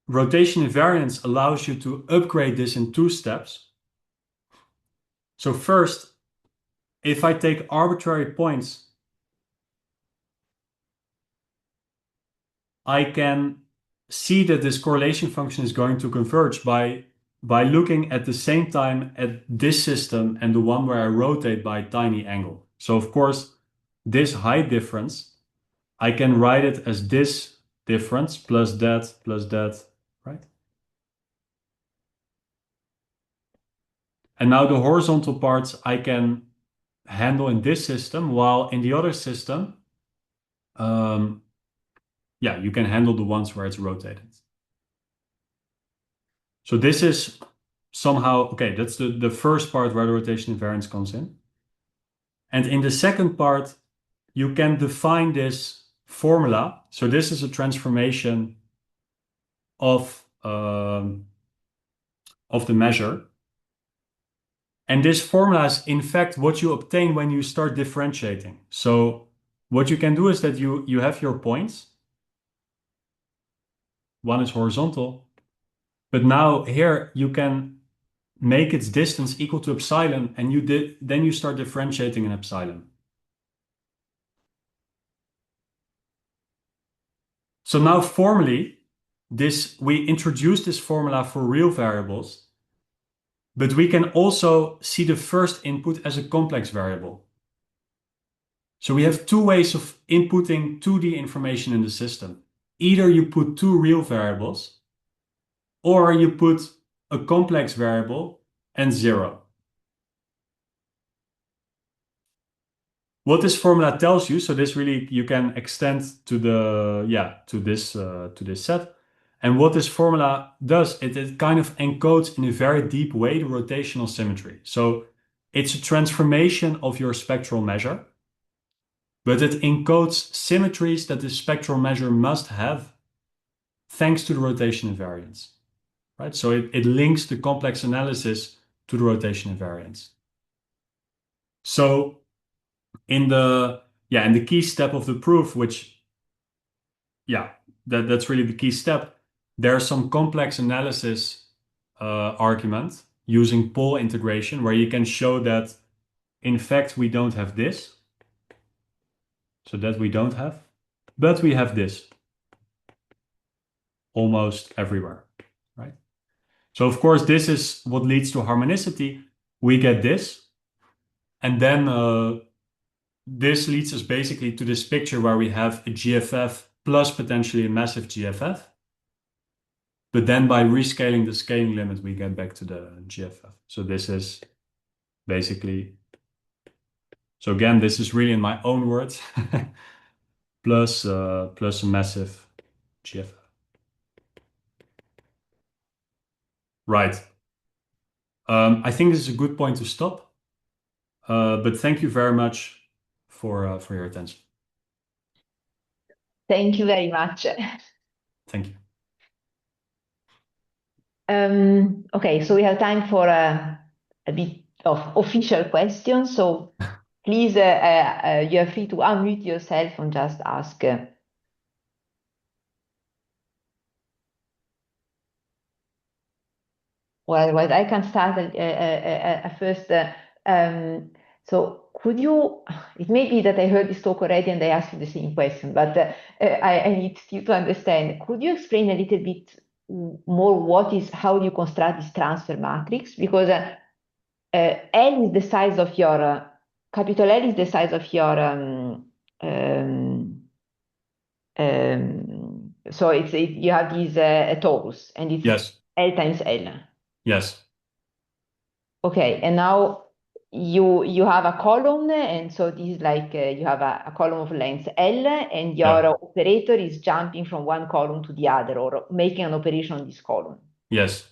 rotation invariance allows you to upgrade this in two steps. So first, if I take arbitrary points, I can see that this correlation function is going to converge by looking at the same time at this system and the one where I rotate by a tiny angle. So of course, this height difference, I can write it as this difference plus that, right? And now the horizontal parts I can handle in this system, while in the other system, you can handle the ones where it's rotated. So this is somehow, okay, that's the first part where the rotation invariance comes in. And in the second part, you can define this formula. So this is a transformation of the measure. And this formula is in fact what you obtain when you start differentiating. So what you can do is that you have your points. One is horizontal, but now here you can make its distance equal to epsilon, and then you start differentiating in epsilon. So now formally, we introduce this formula for real variables, but we can also see the first input as a complex variable. So we have two ways of inputting 2D information in the system. Either you put two real variables, or you put a complex variable and 0. What this formula tells you, so this really you can extend to this set. And what this formula does, it kind of encodes in a very deep way the rotational symmetry. So it's a transformation of your spectral measure, but it encodes symmetries that the spectral measure must have thanks to the rotation invariance, right? So it links the complex analysis to the rotation invariance. So in the key step of the proof, which that's really the key step, there's some complex analysis argument using pole integration where you can show that in fact we don't have this, so that we don't have, but we have this almost everywhere, right? So of course this is what leads to harmonicity. We get this, and then this leads us basically to this picture where we have a GFF plus potentially a massive GFF. But then by rescaling the scaling limit, we get back to the GFF. So this is basically, so again, this is really in my own words, plus a massive GFF. Right. I think this is a good point to stop. But thank you very much for your attention. Thank you very much. Thank you. Okay, so we have time for a bit of official questions. So please, you are free to unmute yourself and just ask. Well, otherwise I can start first. So could you, it may be that I heard this talk already and I asked you the same question, but I need you to understand. Could you explain a little bit more how you construct this transfer matrix? Because L is the size of your, capital L is the size of your, so you have this torus and it's Yes. L times L. Yes. Okay, and now you have a column, and so this is like you have a column of length L, and your Yeah. operator is jumping from one column to the other or making an operation on this column. Yes.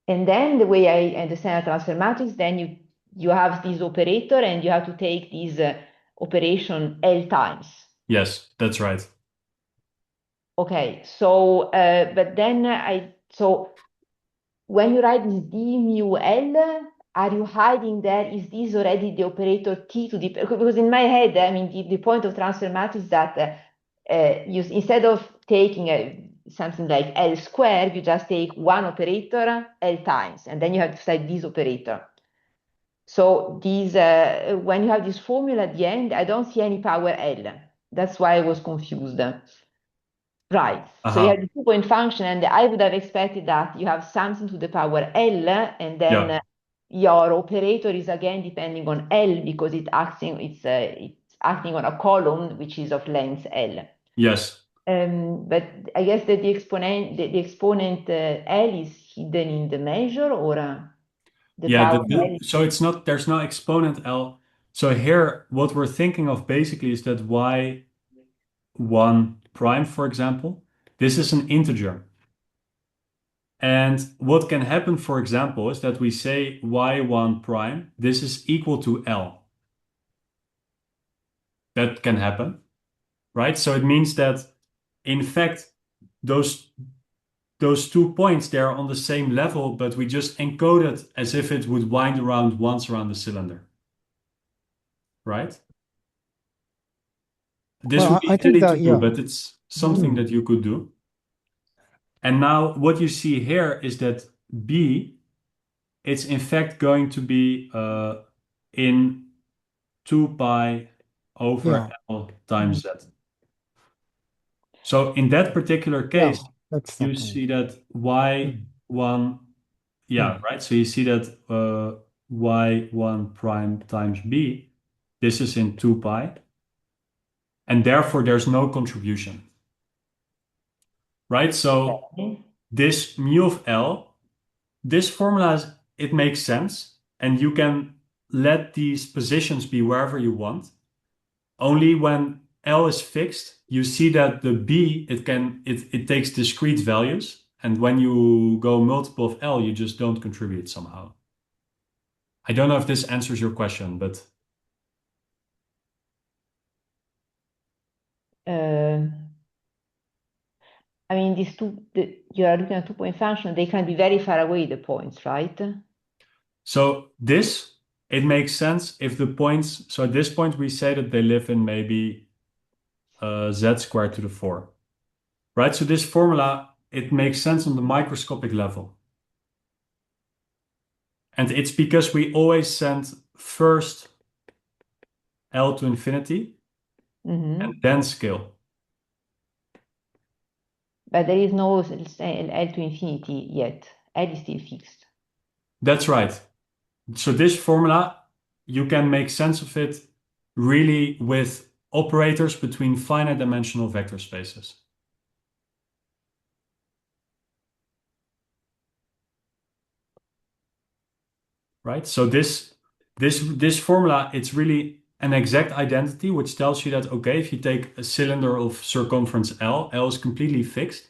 And then the way I understand a transfer matrix, then you have this operator and you have to take this operation L times. Yes, that's right. Okay, so but then so when you write this d mu L, are you hiding there? Is this already the operator T to the, because in my head, I mean, the point of transfer matrix is that instead of taking something like L squared, you just take one operator L times, and then you have to cite this operator. So these, when you have this formula at the end, I don't see any power L. That's why I was confused. Right. So you have the 2-point function, and I would have expected that you have something to the power L, and then Yeah. your operator is again depending on L because it's acting on a column which is of length L. Yes. But I guess that the exponent L is hidden in the measure, or the Yeah, power L. so there's no exponent L. So here, what we're thinking of basically is that y1 prime, for example, this is an integer. And what can happen, for example, is that we say y1 prime, this is equal to L. That can happen, right? So it means that, in fact, those 2 points, they're on the same level, but we just encode it as if it would wind around once around the cylinder, right? This would Well, be I think silly to that, do, yeah. but it's something that you could do. And now what you see here is that B, it's in fact going to be in 2 pi over Yeah. L times Z. So in that particular Yeah, case, that's the you point. see that y1, yeah, right? So you see that y1 prime times B, this is in 2 pi, and therefore there's no contribution, right? So this mu of L, this formula, it makes sense, and you can let these positions be wherever you want. Only when L is fixed, you see that the B, it takes discrete values, and when you go multiple of L, you just don't contribute somehow. I don't know if this answers your question, but I mean, you are looking at 2-point function, they can be very far away, the points, right? so this, it makes sense if the points, so at this point we say that they live in maybe z squared to the 4, right? So this formula, it makes sense on the microscopic level. And it's because we always send first L to infinity and then scale. But there is no L to infinity yet. L is still fixed. That's right. So this formula, you can make sense of it really with operators between finite dimensional vector spaces. Right? So this formula, it's really an exact identity, which tells you that, okay, if you take a cylinder of circumference L, L is completely fixed,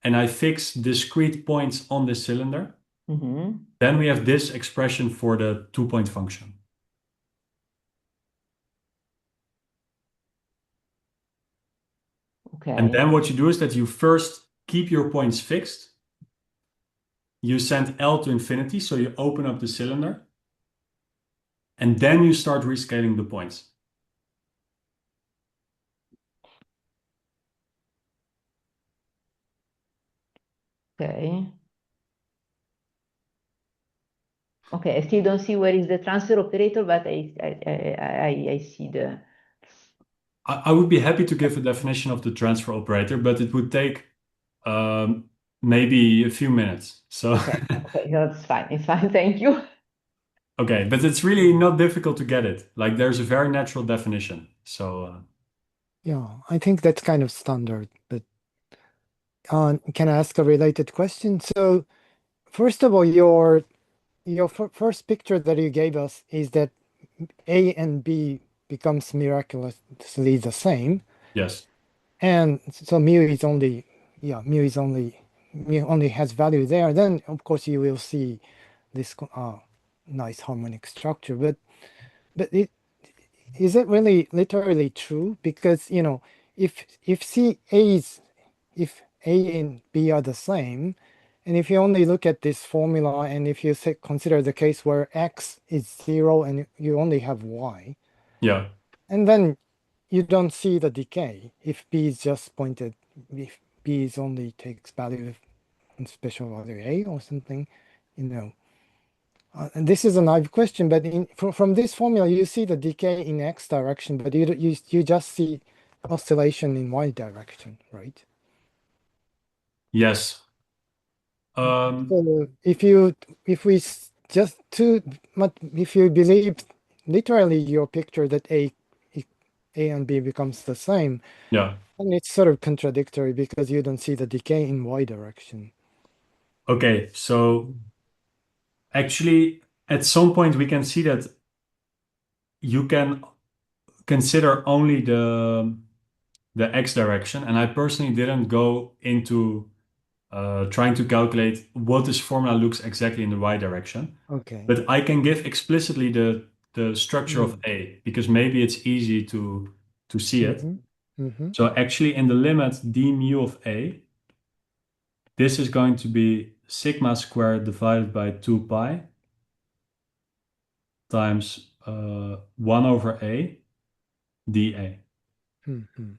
and I fix discrete points on this cylinder, then we have this expression for the 2-point function. Okay. And then what you do is that you first keep your points fixed, you send L to infinity, so you open up the cylinder, and then you start rescaling the points. Okay. Okay, I still don't see where is the transfer operator, but I see the. I would be happy to give a definition of the transfer operator, but it would take maybe a few minutes. So Okay, okay, that's fine. It's fine. Thank you. okay, but it's really not difficult to get it. Like there's a very natural definition. So Yeah, I think that's kind of standard, but can I ask a related question? So, first of all, your first picture that you gave us is that A and B becomes miraculously the same, yes, and so mu is only, yeah, mu only has value there. Then of course you will see this nice harmonic structure. But is it really literally true? Because if C A is if A and B are the same, and if you only look at this formula, and if you consider the case where X is 0 and you only have Y, yeah, and then you don't see the decay if B is just pointed, if B is only takes value in special value A or something, you know. And this is a naive question, but from this formula, you see the decay in X direction, but you just see oscillation in Y direction, right? yes. So if you believe literally your picture that A and B becomes the same, Yeah. and it's sort of contradictory because you don't see the decay in Y direction. Okay, so actually, at some point we can see that you can consider only the x direction, and I personally didn't go into trying to calculate what this formula looks exactly in the y direction. Okay. But I can give explicitly the structure of Mm. A because maybe it's easy to see it. Mm-hmm. Mm-hmm. So actually in the limit d mu of A, this is going to be sigma squared divided by 2 pi times 1 over A dA. Mm-hmm.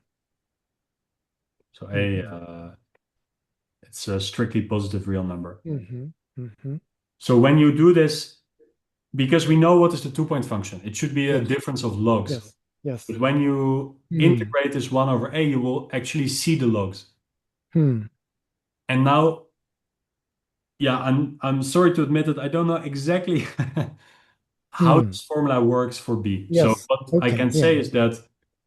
So A, Mm-hmm. it's a strictly positive real number. Mm-hmm. Mm-hmm. So when you do this, because we know what is the two-point function, it should be a Yes. difference of logs. Yes. Yes. But when you Mm. integrate this 1 over A, you will actually see the logs. Hmm. And now, yeah, I'm sorry to admit that I don't know exactly how Hmm. this formula works for B. So Yes. what I Okay. can Yeah. say is that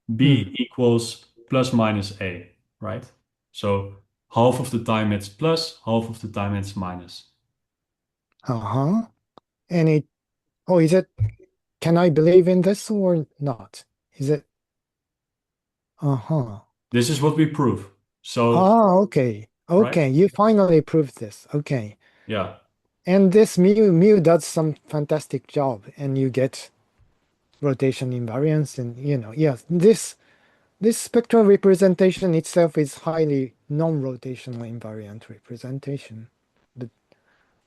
Hmm. B equals plus minus A, right? So half of the time it's plus, half of the time it's minus. Uh-huh. And is it, can I believe in this or not? Is it, uh-huh. This is what we prove. So, Ah, okay. right? Okay. You finally proved this. Okay. Yeah. And this mu does some fantastic job, and you get rotation invariance, and yes, this spectral representation itself is highly non-rotational invariant representation. But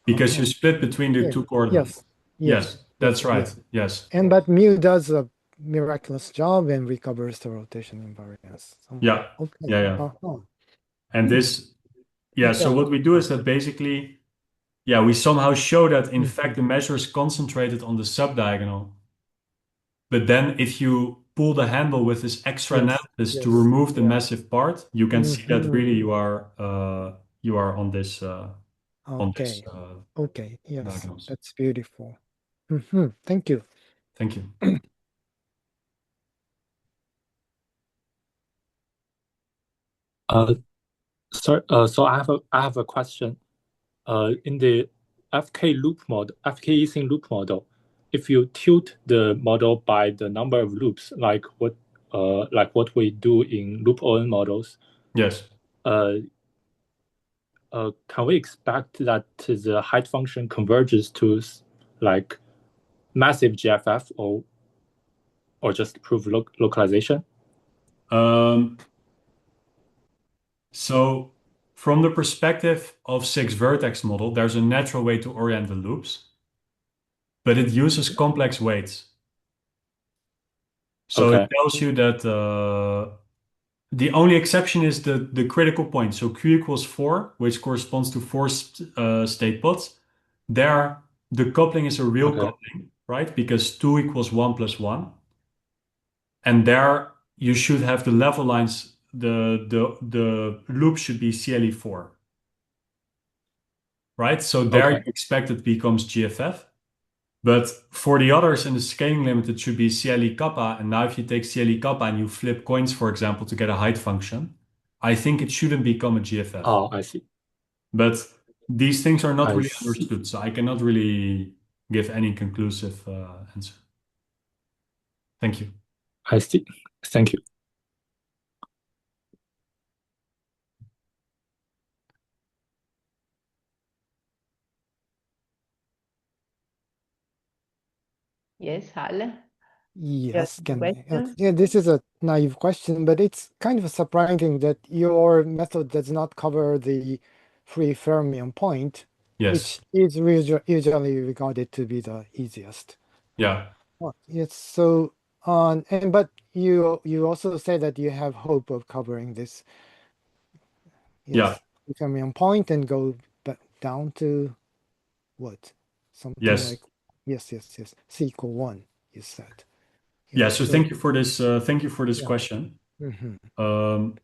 Because you uh-huh. split between the Yeah. two coordinates. Yes. Yes. Yes, Yes. that's right. Yes. Yes. And but mu does a miraculous job and recovers the rotation invariance somehow. Yeah. Okay. Yeah, yeah. Uh-huh. And Hmm. this, yeah, so Yeah. what we do is that basically, yeah, we somehow show that in fact Mhm. the measure is concentrated on the subdiagonal. But then if you pull the handle with this extra Yes. analysis to Yes. remove the Yeah. massive part, you can see that Hmm. really you are on this Okay. Okay. Yes. diagonals. That's beautiful. Hmm. Thank you. Thank you. Uh, so I have a question. In the FK Ising loop model, if you tilt the model by the number of loops, like what we do in loop ON models, Yes. uh, can we expect that the height function converges to like massive GFF or just prove localization? So from the perspective of six-vertex model, there's a natural way to orient the loops, but it uses complex weights. So Okay. it tells you that the only exception is the critical point. So Q equals 4, which corresponds to 4 state pods. There, the coupling is a real Okay. coupling, right? Because 2 equals 1 plus 1. And there you should have the level lines, the loop should be CLE4, right? So there Okay. you expect it becomes GFF. But for the others in the scaling limit, it should be CLE kappa. And now if you take CLE kappa and you flip coins, for example, to get a height function, I think it shouldn't become a GFF. Oh, I see. But these things are not I really see. understood, so I cannot really give any conclusive answer. Thank you. I see. Thank you. Yes, Hal? Yes, Questions? yeah, this is a naive question, but it's kind of surprising that your method does not cover the free fermion point, Yes. which is usually regarded to be the easiest. Yeah. Yes, so but you also say that you have hope of covering this. Yes, free fermion point and go back down to what? Something Yes. like yes, C equal 1, you said. Yeah, so thank you for this Yeah. question. Mm-hmm.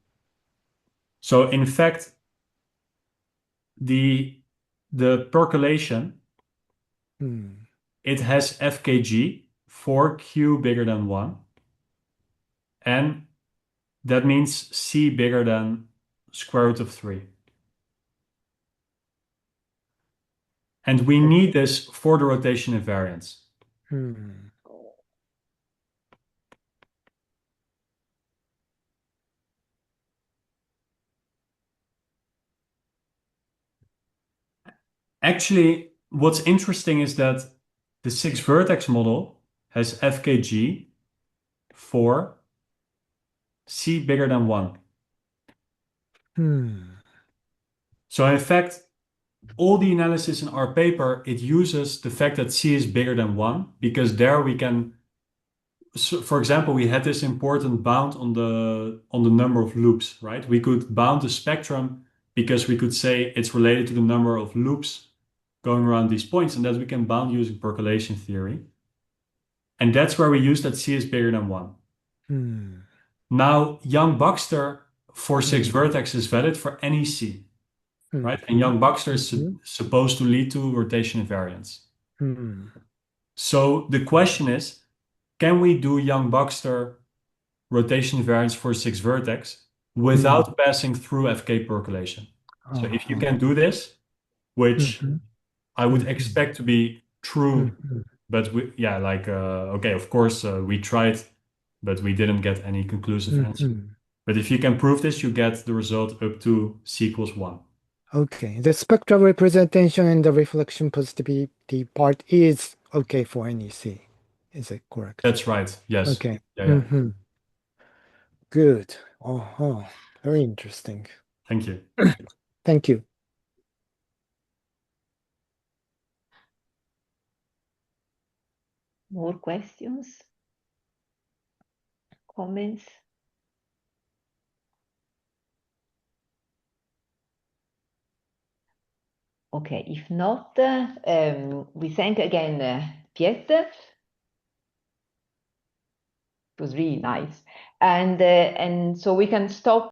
So in fact, the percolation, it has FKG for Q bigger than 1. And that means C bigger than square root of 3. And we need this for the rotation invariance. Actually, what's interesting is that the six-vertex model has FKG for C bigger than 1. So in fact, all the analysis in our paper, it uses the fact that C is bigger than 1, because there we can, so for example, we had this important bound on the number of loops, right? We could bound the spectrum because we could say it's related to the number of loops going around these points, and that we can bound using percolation theory. And that's where we use that C is bigger than 1. Now, Yang-Baxter for six-vertex is valid for any C, right? And Yang-Baxter is supposed to lead to rotation invariance. So the question is, can we do Yang-Baxter rotation invariance for six-vertex without passing through FK percolation? So if you can do this, which I would expect to be true, but okay, of course, we tried, but we didn't get any conclusive answer. But if you can prove this, you get the result up to C equals 1. Okay, the spectral representation and the reflection positivity part is okay for NEC. Is it correct? That's right. Yes. Okay. Yeah. Good. Oh, very interesting. Thank you. Thank you. More questions? Comments? Okay, if not, we thank again Piet. It was really nice. And so we can stop